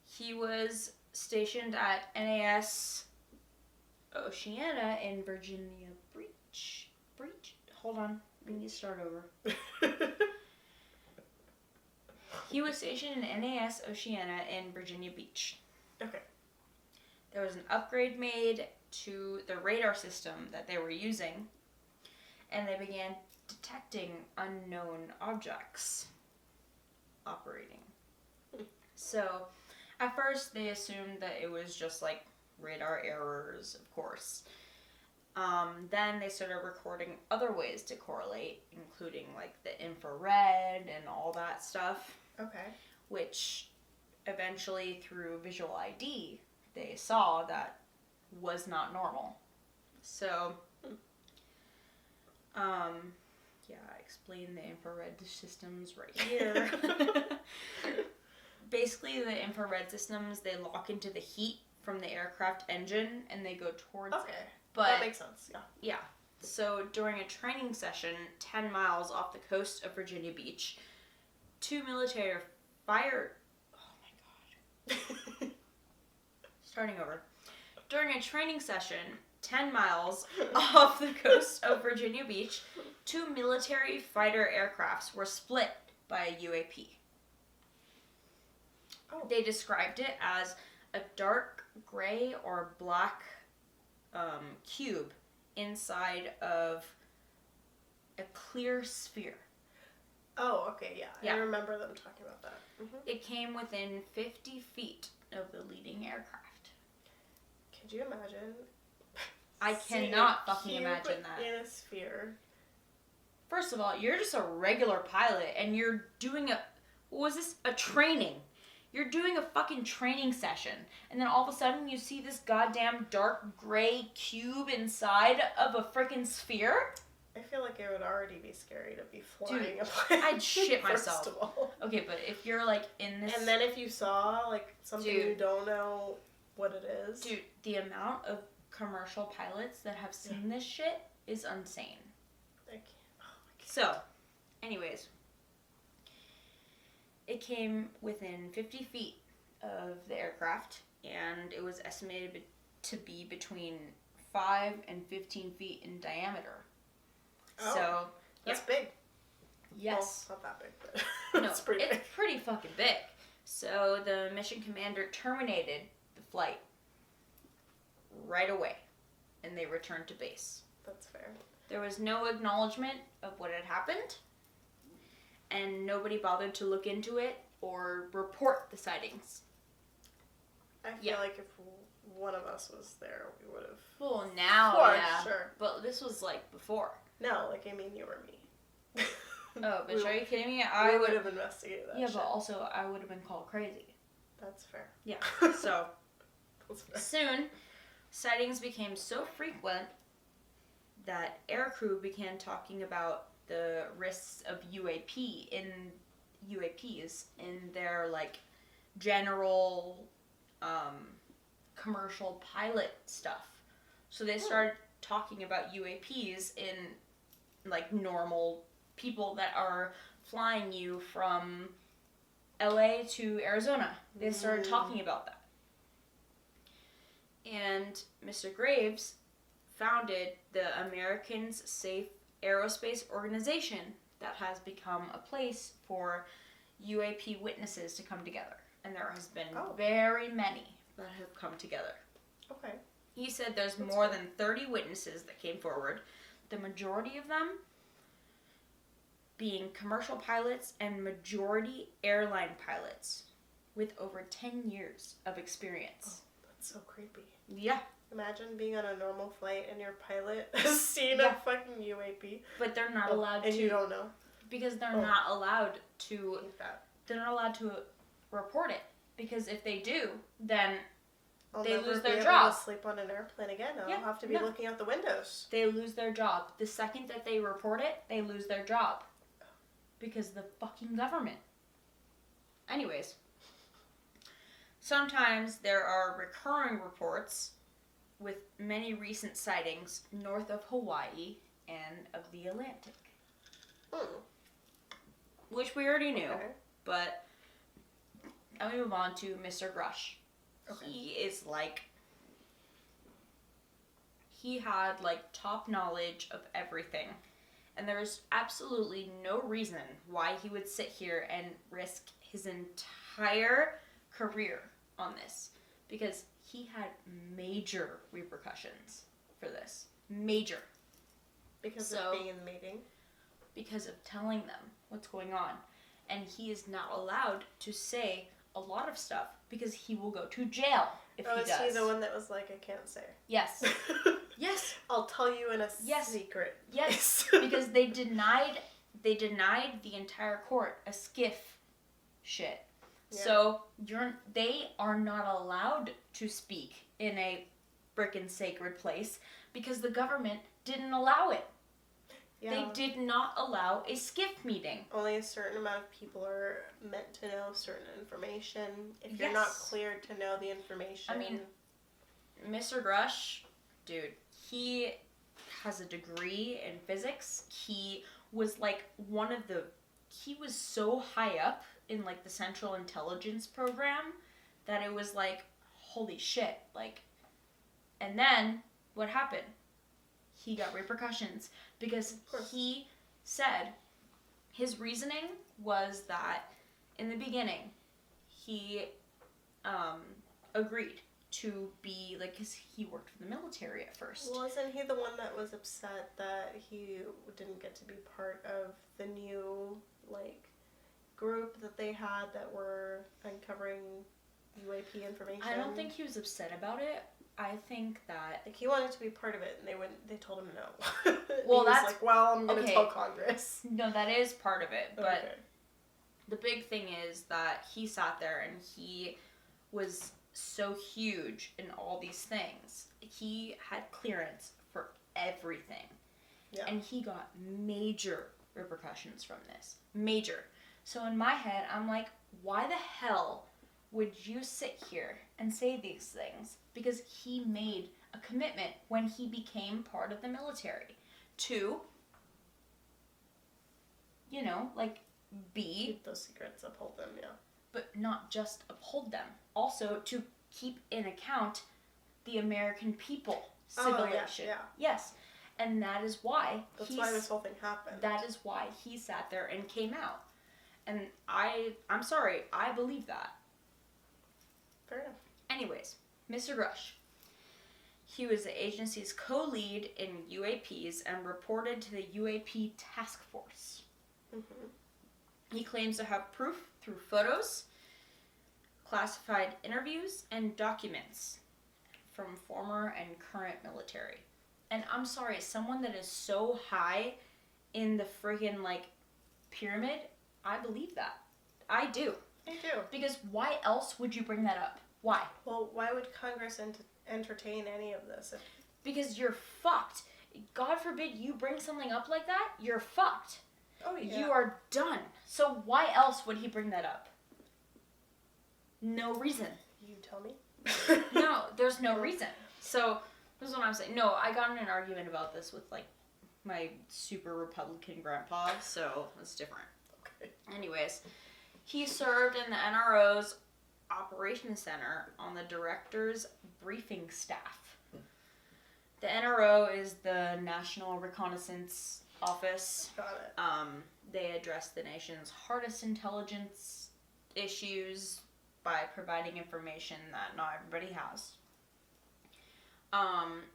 He was stationed at NAS Oceana in Virginia Beach. Hold on. We need to start over. He was stationed in NAS Oceana in Virginia Beach. Okay. There was an upgrade made to the radar system that they were using, and they began detecting unknown objects operating. So, at first, they assumed that it was just like radar errors, of course. Then they started recording other ways to correlate, including like the infrared and all that stuff. Okay. Which eventually, through visual ID, they saw that was not normal. So, yeah, I explained the infrared systems right here. Basically, the infrared systems, they lock into the heat from the aircraft engine and they go towards Okay. it. But that makes sense, yeah. Yeah. So, during a training session 10 miles off the coast of Virginia Beach, two military fire... Oh my god. Starting over. During a training session 10 miles off the coast of Virginia Beach, two military fighter aircrafts were split by a UAP. Oh. They described it as a dark gray or black cube inside of a clear sphere. Oh, okay, yeah. Yeah. I remember them talking about that. Mm-hmm. It came within 50 feet of the leading aircraft. Could you imagine? I seeing cannot a fucking cube imagine that. in a sphere. First of all, you're just a regular pilot and you're doing a training. You're doing a fucking training session. And then all of a sudden you see this goddamn dark gray cube inside of a freaking sphere? I feel like it would already be scary to be flying Dude, a plane. I'd shit myself. First of all. Okay, but if you're like in this... And then if you saw like something Dude. you don't know what it is. Dude, the amount of commercial pilots that have seen this shit is insane. I can't. Oh my god. So, anyways, it came within 50 feet of the aircraft, and it was estimated to be between 5 and 15 feet in diameter. Oh, So, that's big. yes. Well, not that big, but No, it's pretty big. it's pretty fucking big. So, the mission commander terminated the flight right away, and they returned to base. That's fair. There was no acknowledgement of what had happened, and nobody bothered to look into it or report the sightings. I feel like if one of us was there, we would have. Well, now, For yeah. sure. But this was, like, before. No, like, I mean, you or me. Oh, bitch, We- are you kidding me? I would have investigated that Yeah, shit. but also, I would have been called crazy. That's fair. Yeah, so... That's fair. Soon, sightings became so frequent that aircrew began talking about the risks of UAPs in their like general commercial pilot stuff. So they started talking about UAPs in like normal people that are flying you from LA to Arizona. They started talking about that. And Mr. Graves founded the Americans Safe Aerospace Organization that has become a place for UAP witnesses to come together. And there has been very many that have come together. Okay. He said there's That's more cool. than 30 witnesses that came forward. The majority of them being commercial pilots and majority airline pilots with over 10 years of experience. Oh, that's so creepy. Yeah. Imagine being on a normal flight and your pilot has seen Yeah. a fucking UAP. But they're not allowed and to. you don't know. Because they're not allowed to. Hate that. They're not allowed to report it. Because if they do, then I'll they never lose be their able job. to sleep on an airplane again. I'll Yeah, have to be no. looking out the windows. They lose their job. The second that they report it, they lose their job. Because the fucking government. Anyways. Sometimes there are recurring reports with many recent sightings north of Hawaii and of the Atlantic. Which we already knew. Okay. But I'm going to move on to Mr. Grush. Okay. He had top knowledge of everything. And there's absolutely no reason why he would sit here and risk his entire career on this. Because he had major repercussions for this. Major. Because of being in the meeting? Because of telling them what's going on. And he is not allowed to say a lot of stuff because he will go to jail if he does. Is he the one that was like, I can't say? Yes. Yes. I'll tell you in a Yes. secret. Yes. Because they denied the entire court a skiff shit. Yeah. So they are not allowed to speak in a frickin' sacred place because the government didn't allow it. Yeah. They did not allow a skiff meeting. Only a certain amount of people are meant to know certain information. If you're not cleared to know the information. I mean, Mr. Grush, dude, he has a degree in physics. He was he was so high up in the Central Intelligence Program that it was holy shit. And then what happened? He got repercussions because he said his reasoning was that in the beginning he agreed to be because he worked for the military at first. Wasn't he the one that was upset that he didn't get to be part of the new group that they had that were uncovering UAP information? I don't think he was upset about it. I think that he wanted to be part of it, and they told him no. Well, he was that's I'm gonna tell Congress. No, that is part of it, but Okay. the big thing is that he sat there and he was so huge in all these things. He had clearance for everything. Yeah. And he got major repercussions from this. Major. So in my head, I'm like, why the hell would you sit here and say these things? Because he made a commitment when he became part of the military to, Keep those secrets, uphold them, yeah. but not just uphold them. Also to keep in account the American people, civilization. Yeah. Yes. And that is why That's why this whole thing happened. That is why he sat there and came out. And I'm sorry, I believe that. Fair enough. Anyways, Mr. Grush. He was the agency's co-lead in UAPs and reported to the UAP task force. Mm-hmm. He claims to have proof through photos, classified interviews, and documents from former and current military. And I'm sorry, someone that is so high in the friggin' pyramid, I believe that. I do. Me too. Because why else would you bring that up? Why? Well, why would Congress entertain any of this? Because you're fucked. God forbid you bring something up like that, you're fucked. Oh, yeah. You are done. So why else would he bring that up? No reason. You tell me. No, there's no reason. So, this is what I'm saying. No, I got in an argument about this with, my super Republican grandpa, so it's different. Okay. Anyways, he served in the NRO's Operations Center on the director's briefing staff. The NRO is the National Reconnaissance Office. Got it. They address the nation's hardest intelligence issues by providing information that not everybody has.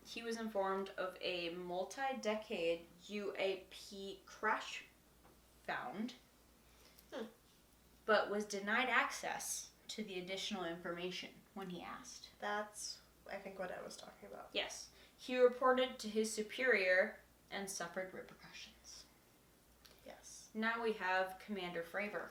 He was informed of a multi-decade UAP crash found, but was denied access to the additional information when he asked. That's, I think, what I was talking about. Yes. He reported to his superior and suffered repercussions. Yes. Now we have Commander Fravor.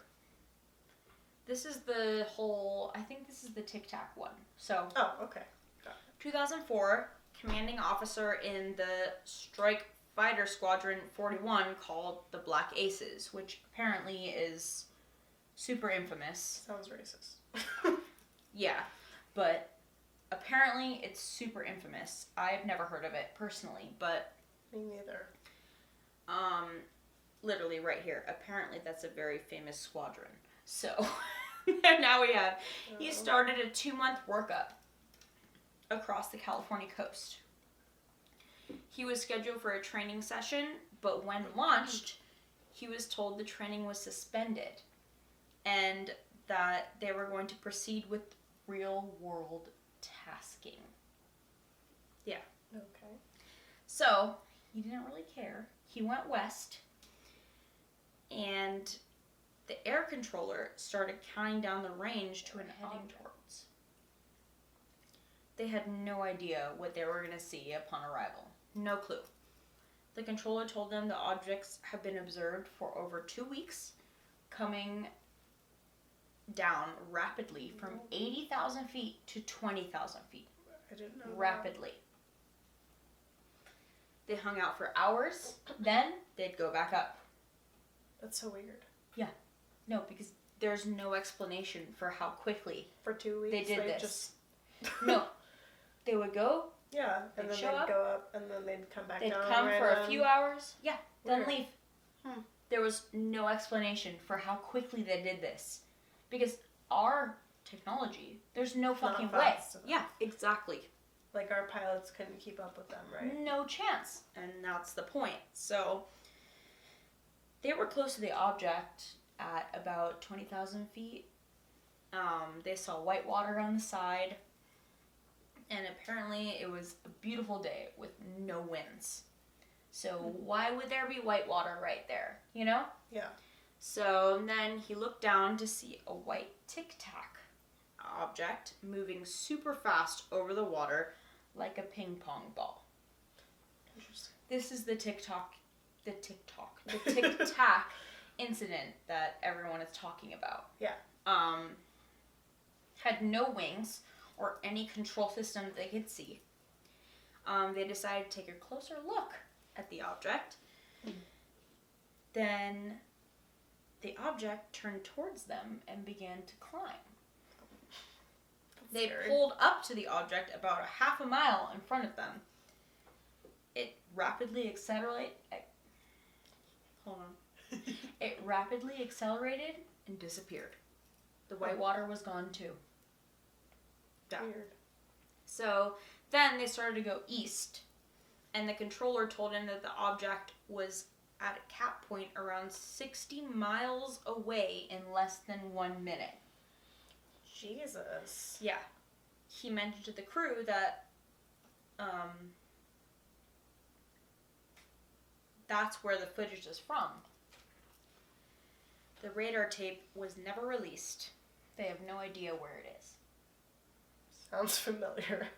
This is I think this is the Tic Tac one. So, Oh, okay. Got it. 2004, commanding officer in the Strike Fighter Squadron 41 called the Black Aces, which apparently is super infamous. Sounds racist. Yeah, but apparently it's super infamous. I've never heard of it personally, but Me neither. literally right here. Apparently that's a very famous squadron. So now we have, he started a 2-month workup across the California coast. He was scheduled for a training session, but when launched, he was told the training was suspended and that they were going to proceed with real-world tasking. Yeah. Okay. So, he didn't really care. He went west, and the air controller started counting down the range to an heading towards. They had no idea what they were going to see upon arrival. No clue. The controller told them the objects have been observed for over 2 weeks, coming down rapidly from 80,000 feet to 20,000 feet. I didn't know. Rapidly. They hung out for hours, then they'd go back up. That's so weird. No, because there's no explanation for how quickly For 2 weeks, they did this. Just... No. They would go, Yeah, and They'd then show they'd up, go up, and then they'd come back they'd down. come for a few hours, then Weird. leave. There was no explanation for how quickly they did this. Because our technology, there's no It's not fucking way. fast enough. Yeah, exactly. Like, our pilots couldn't keep up with them, right? No chance. And that's the point. So, they were close to the object at about 20,000 feet. They saw white water on the side. And apparently it was a beautiful day with no winds. So why would there be white water right there, you know? Yeah. So then he looked down to see a white Tic Tac object moving super fast over the water like a ping pong ball. Interesting. This is the Tic Tac incident that everyone is talking about. Yeah. Had no wings or any control system that they could see. They decided to take a closer look at the object. Then the object turned towards them and began to climb. They scary. pulled up to the object about a half a mile in front of them. It rapidly accelerated. Hold on. It rapidly accelerated and disappeared. The white water was gone too. Yeah. Weird. So then they started to go east, and the controller told him that the object was at a cap point around 60 miles away in less than 1 minute. Jesus. Yeah. He mentioned to the crew that that's where the footage is from. The radar tape was never released. They have no idea where it is. Sounds familiar.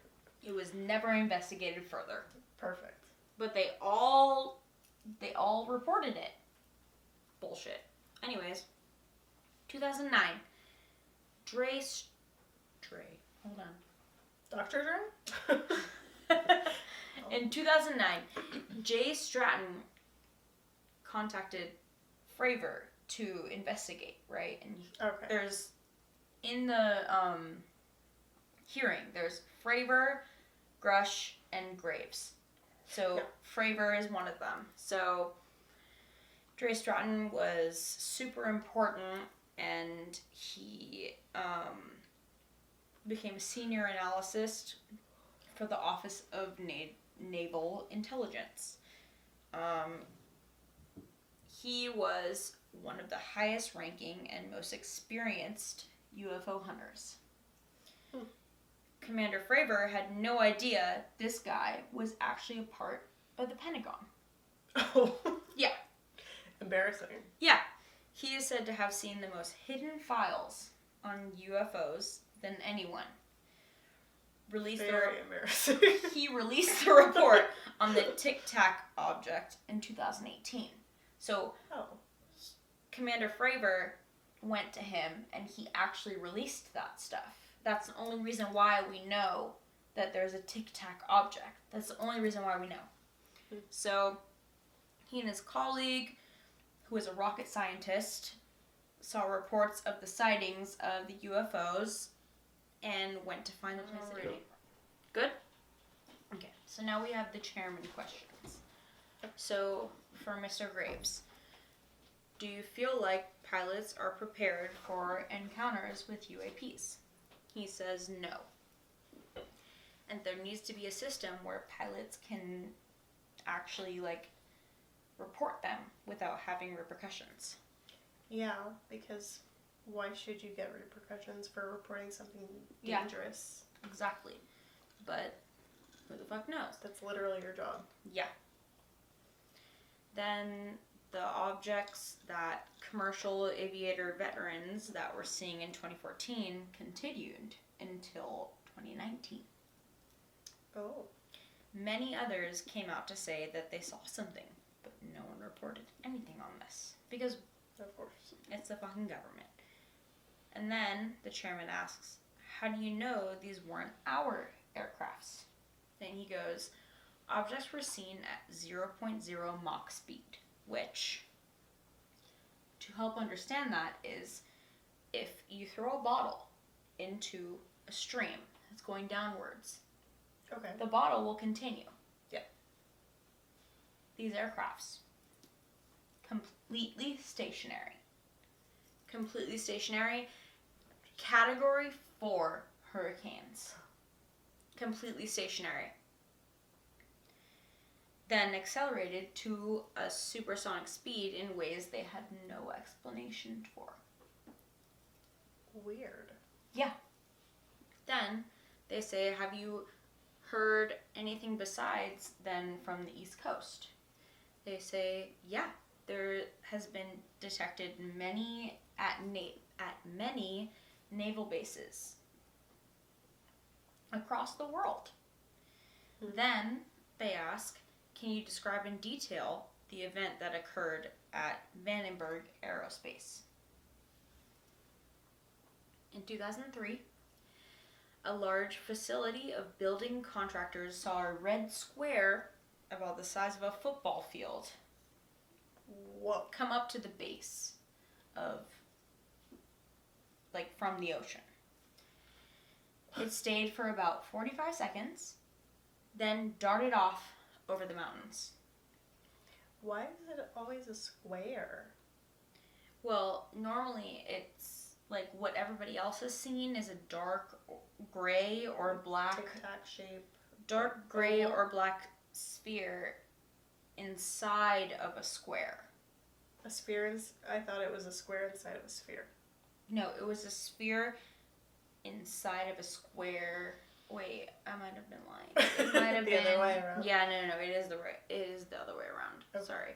It was never investigated further. Perfect. But they all reported it. Bullshit. Anyways, 2009. Hold on. Dr. Dre? In 2009, Jay Stratton contacted Fravor to investigate, right? And Okay. there's, in the hearing, there's Fravor, Grush, and Graves. So Yeah. Fravor is one of them. So Dre Stratton was super important, and he became a senior analyst for the Office of Naval Intelligence. He was one of the highest ranking and most experienced UFO hunters. Commander Fravor had no idea this guy was actually a part of the Pentagon. Oh. Yeah. Embarrassing. Yeah. He is said to have seen the most hidden files on UFOs than anyone. Very embarrassing. He released the report on the Tic Tac object in 2018. So, Commander Fravor went to him and he actually released that stuff. That's the only reason why we know that there's a Tic Tac object. That's the only reason why we know. So, he and his colleague, who is a rocket scientist, saw reports of the sightings of the UFOs and went to find the place that it came from. Good? Okay, so now we have the chairman questions. So, for Mr. Graves, do you feel like pilots are prepared for encounters with UAPs? He says no. And there needs to be a system where pilots can actually, report them without having repercussions. Yeah, because why should you get repercussions for reporting something dangerous? Yeah, exactly. But who the fuck knows? That's literally your job. Yeah. Then the objects that commercial aviator veterans that were seeing in 2014 continued until 2019. Oh. Many others came out to say that they saw something, but no one reported anything on this. Because, of course, it's the fucking government. And then the chairman asks, how do you know these weren't our aircrafts? Then he goes, objects were seen at 0.0 Mach speed, which, to help understand that, is if you throw a bottle into a stream that's going downwards, okay, the bottle will continue. Yeah. These aircrafts, completely stationary. Completely stationary. Category 4 hurricanes. Completely stationary. Then accelerated to a supersonic speed in ways they had no explanation for. Weird. Yeah. Then they say, have you heard anything besides then from the East Coast? They say, yeah, there has been detected many at many naval bases across the world. Mm-hmm. Then they ask, can you describe in detail the event that occurred at Vandenberg Aerospace? In 2003, a large facility of building contractors saw a red square about the size of a football field come up to the base of, from the ocean. It stayed for about 45 seconds, then darted off over the mountains. Why is it always a square? Well, normally it's what everybody else has seen is a dark gray or black Tic-tac shape. Dark gray or black sphere inside of a square. A sphere I thought it was a square inside of a sphere. No, it was a sphere inside of a square. Wait, I might have been lying. It might have been other way around. Yeah, no, it is the other way around. Okay. Sorry.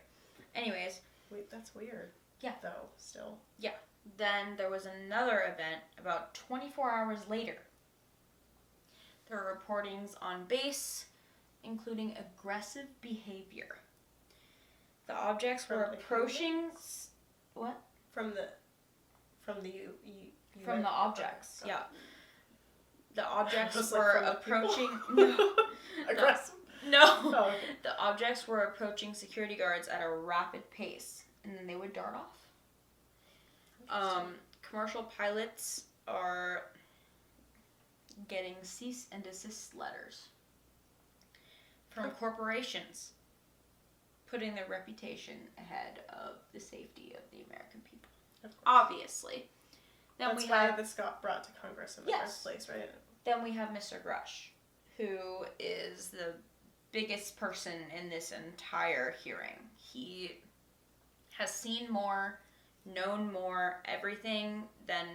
Anyways. Wait, that's weird. Yeah. Though, still. Yeah. Then there was another event about 24 hours later. There were reportings on base, including aggressive behavior. The objects were approaching. What? From the objects, okay. yeah. The objects Like were from the approaching. people? No. Aggressive. No. Oh, okay. The objects were approaching security guards at a rapid pace, and then they would dart off. Commercial pilots are getting cease and desist letters from corporations, putting their reputation ahead of the safety of the American people. Obviously. Then That's why this got brought to Congress in the first place, right? Then we have Mr. Grush, who is the biggest person in this entire hearing. He has seen more, known more, everything than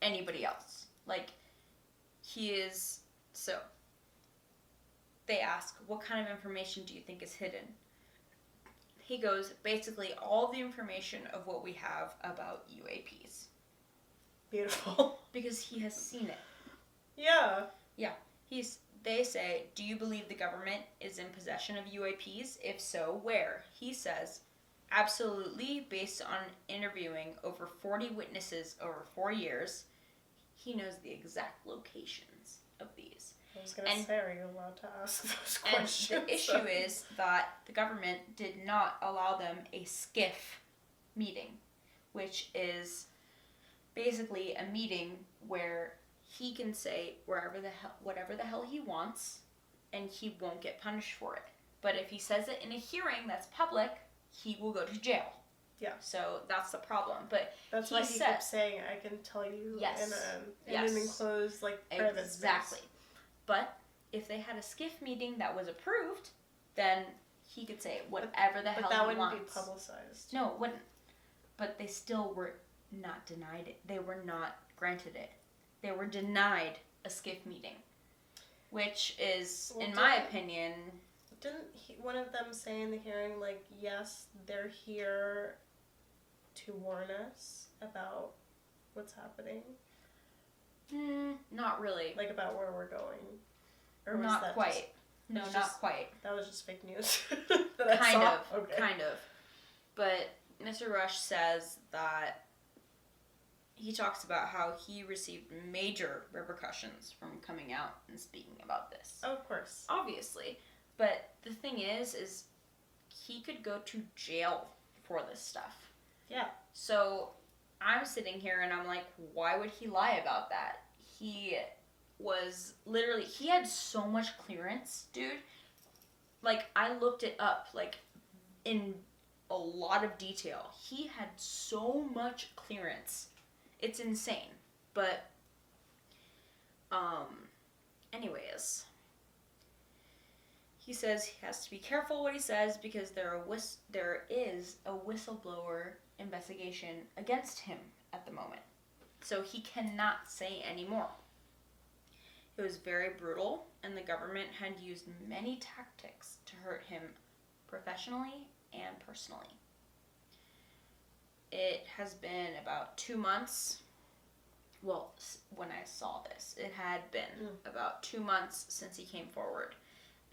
anybody else. He is... So, they ask, what kind of information do you think is hidden? he goes, basically all the information of what we have about UAPs. Beautiful. Because he has seen it. Yeah. Yeah. They say, do you believe the government is in possession of UAPs? If so, where? He says, absolutely, based on interviewing over 40 witnesses over 4 years, he knows the exact locations of these. I was going to say, are you allowed to ask those And questions? the issue is that the government did not allow them a skiff meeting, which is basically a meeting where he can say whatever the hell he wants, and he won't get punished for it. But if he says it in a hearing that's public, he will go to jail. Yeah. So that's the problem. But that's why he kept saying, I can tell you in an enclosed, private exactly. space. But if they had a skiff meeting that was approved, then he could say whatever the hell he wants. But that wouldn't be publicized. No, it wouldn't. But they still were not denied it. They were not granted it. They were denied a skiff meeting, which is, in my opinion... Didn't one of them say in the hearing, yes, they're here to warn us about what's happening? Not really. About where we're going? Or was not that quite. No, not quite. That was just fake news that I saw? Kind of. But Mr. Rush says that he talks about how he received major repercussions from coming out and speaking about this. Oh, of course. Obviously. But the thing is he could go to jail for this stuff. Yeah. So I'm sitting here and I'm like, why would he lie about that? He had so much clearance, dude. I looked it up, in a lot of detail. He had so much clearance. It's insane. But, anyways, he says he has to be careful what he says because there is a whistleblower investigation against him at the moment. So he cannot say anymore. It was very brutal, and the government had used many tactics to hurt him professionally and personally. It has been about 2 months. Well, when I saw this, it had been about 2 months since he came forward.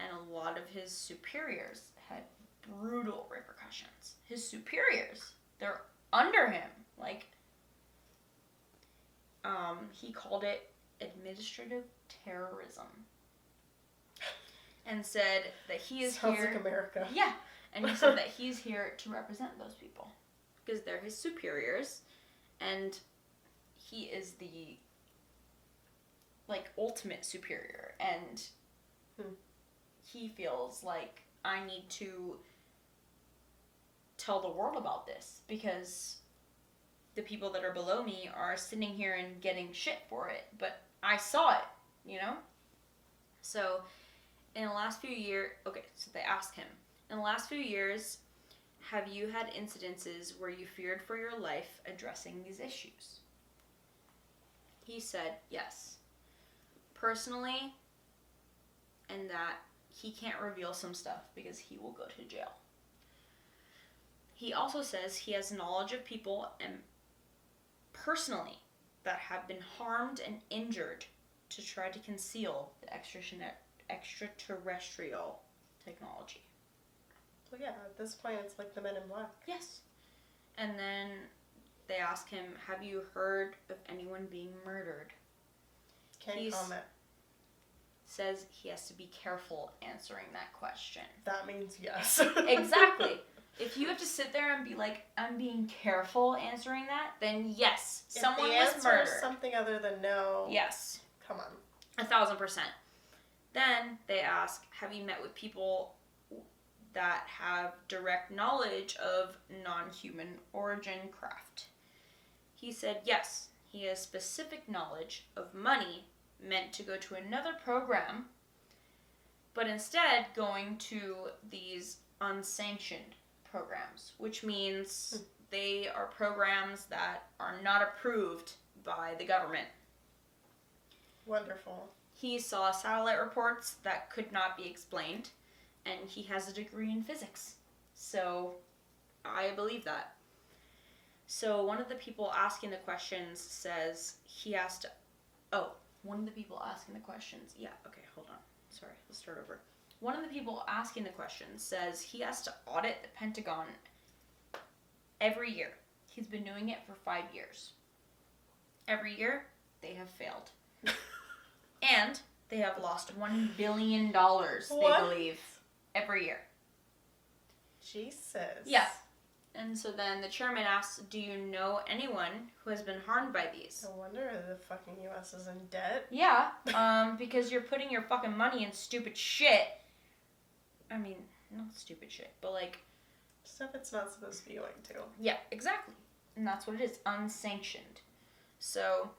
And a lot of his superiors had brutal repercussions. His superiors, they're under him. He called it administrative terrorism. And said that he is Sounds here... like America. Yeah. And he said that he's here to represent those people. Because they're his superiors. And he is the, ultimate superior. And he feels like I need to tell the world about this. Because the people that are below me are sitting here and getting shit for it. But I saw it, So, in the last few years... Okay, so they asked him. In the last few years, have you had incidences where you feared for your life addressing these issues? He said yes. Personally, and that he can't reveal some stuff because he will go to jail. He also says he has knowledge of people and personally that have been harmed and injured to try to conceal the extraterrestrial technology. Well, yeah, at this point it's like the Men in Black. Yes. And then they ask him, have you heard of anyone being murdered? Can't comment. Says he has to be careful answering that question. That means yes. Exactly. If you have to sit there and be like, I'm being careful answering that, then yes, someone was murdered. If the answer is something other than no, yes. Come on. 1,000%. Then they ask, have you met with people that have direct knowledge of non-human origin craft? He said yes. He has specific knowledge of money meant to go to another program, but instead going to these unsanctioned programs, which means they are programs that are not approved by the government. Wonderful. He saw satellite reports that could not be explained, and he has a degree in physics. So I believe that. So one of the people asking the questions says he has to... Oh, one of the people asking the questions... Yeah, okay, hold on. Sorry, let's start over. One of the people asking the questions says he has to audit the Pentagon every year. He's been doing it for 5 years. Every year, they have failed. And they have lost $1 billion, they believe, every year. Jesus. Yeah. And so then the chairman asks, do you know anyone who has been harmed by these? No wonder the fucking U.S. is in debt. Yeah, because you're putting your fucking money in stupid shit. I mean, not stupid shit, but like... Stuff it's not supposed to be going to. Yeah, exactly. And that's what it is, unsanctioned. So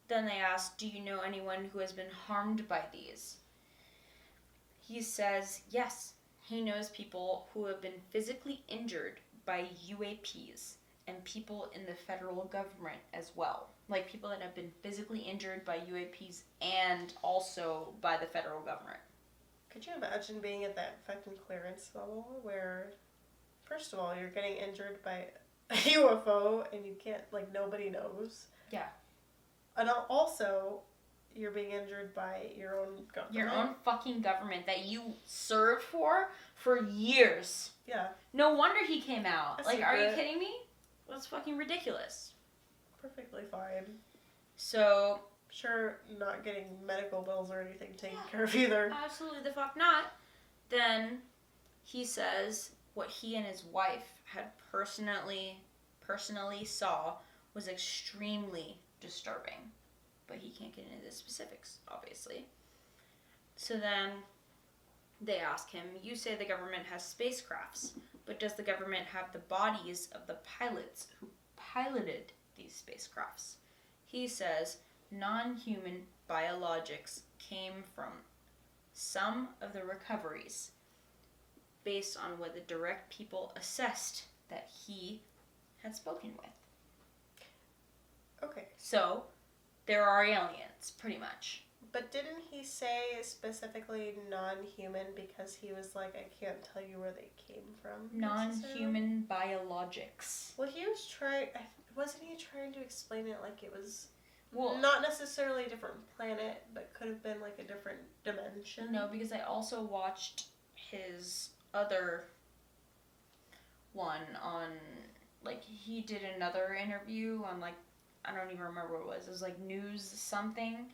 then they ask, do you know anyone who has been harmed by these? He says, yes, he knows people who have been physically injured by UAPs and people in the federal government as well. Like people that have been physically injured by UAPs and also by the federal government. Could you imagine being at that fucking clearance level where, first of all, you're getting injured by a UFO and you can't, like, nobody knows. Yeah. And also, you're being injured by your own government. Your own fucking government that you served for years. Yeah. No wonder he came out. A Like, are you secret. kidding me? That's fucking ridiculous. Perfectly fine. So, Sure, not getting medical bills or anything taken care of either. absolutely the fuck not. Then he says what he and his wife had personally saw was extremely disturbing. But he can't get into the specifics, obviously. So then they ask him, you say the government has spacecrafts, but does the government have the bodies of the pilots who piloted these spacecrafts? He says non-human biologics came from some of the recoveries based on what the direct people assessed that he had spoken with. Okay. So, there are aliens, pretty much. But didn't he say specifically non-human because he was like, I can't tell you where they came from? Non-human biologics. Well, he was trying... Wasn't he trying to explain it like it was... Well, not necessarily a different planet, but could have been like a different dimension? no, because I also watched his other one on, like, he did another interview on, like, I don't even remember what it was. It was, like, news something,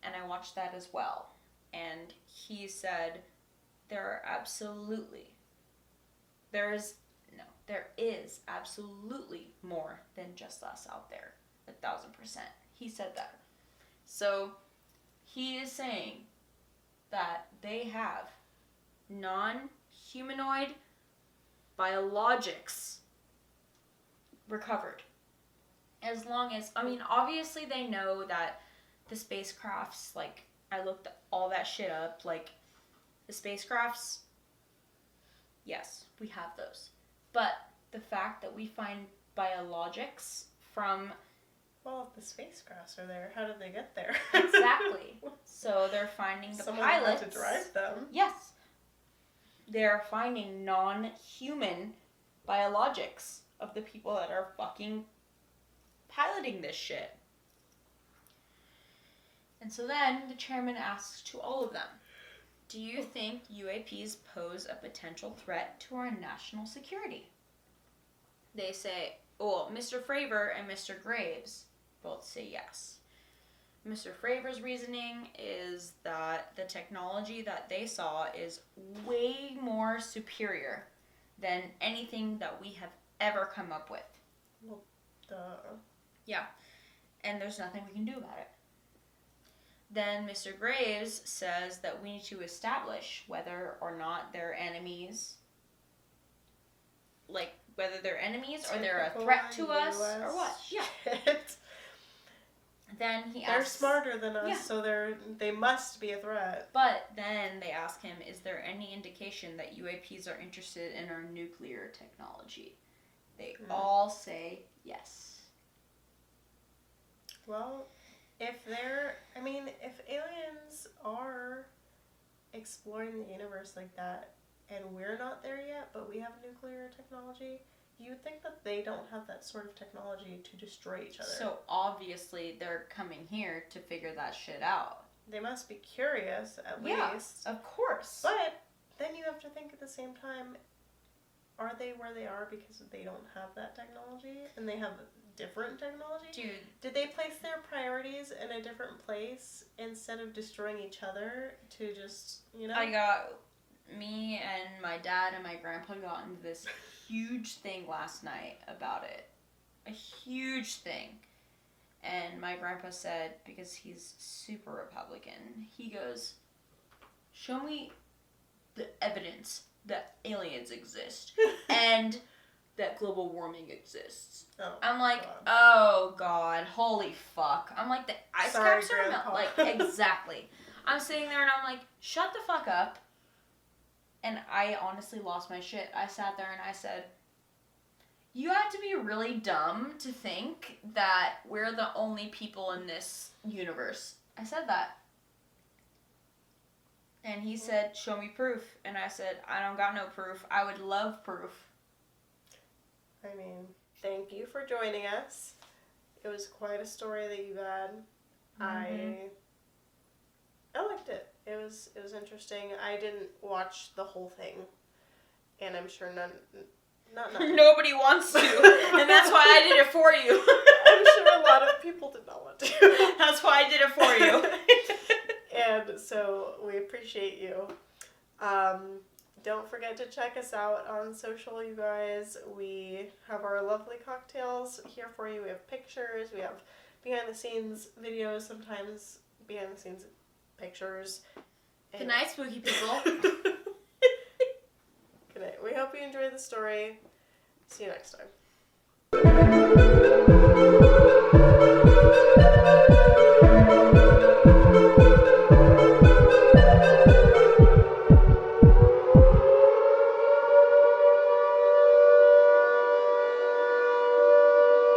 and I watched that as well. And he said, there is absolutely more than just us out there. 1,000%. He said that. So, he is saying that they have non-humanoid biologics recovered. As long as, I mean, obviously they know that the spacecrafts, like, I looked all that shit up, like, the spacecrafts, yes, we have those. But the fact that we find biologics from... Well, if the spacecrafts are there, how did they get there? Exactly. So they're finding the Someone pilots. had to drive them. Yes. They're finding non-human biologics of the people that are fucking piloting this shit. And so then the chairman asks to all of them, do you think UAPs pose a potential threat to our national security? They say, well, Mr. Fravor and Mr. Graves both say yes. Mr. Fravor's reasoning is that the technology that they saw is way more superior than anything that we have ever come up with. Well, duh. Yeah. And there's nothing we can do about it. Then Mr. Graves says that we need to establish whether or not they're enemies. Like, whether they're enemies or they're a threat to us or what. Yeah. Shit. Then he They're asks... smarter than us, Yeah. so they must be a threat. But then they ask him, is there any indication that UAPs are interested in our nuclear technology? They all say yes. Well, if aliens are exploring the universe like that, and we're not there yet, but we have nuclear technology, you would think that they don't have that sort of technology to destroy each other. So obviously they're coming here to figure that shit out. They must be curious, at Yeah, least. of course. But then you have to think at the same time, are they where they are because they don't have that technology and they have different technology? Dude. Did they place their priorities in a different place instead of destroying each other to just, Me and my dad and my grandpa got into this huge thing last night about it. A huge thing. And my grandpa said, because he's super Republican, he goes, show me the evidence that aliens exist and that global warming exists. Oh, I'm like, God. oh God, holy fuck. I'm like, the ice Sorry, caps are Grandpa. like, exactly. I'm sitting there and I'm like, shut the fuck up. And I honestly lost my shit. I sat there and I said, you have to be really dumb to think that we're the only people in this universe. I said that. And he said, show me proof. And I said, I don't got no proof. I would love proof. I mean, thank you for joining us. It was quite a story that you had. Mm-hmm. I liked it. It was interesting. I didn't watch the whole thing, and I'm sure none. Nobody wants to, and that's why I did it for you. I'm sure a lot of people did not want to. That's why I did it for you. And so we appreciate you. Don't forget to check us out on social, you guys. We have our lovely cocktails here for you. We have pictures. We have behind-the-scenes videos, sometimes behind-the-scenes pictures. Good night, spooky people. Good night. We hope you enjoyed the story. See you next time.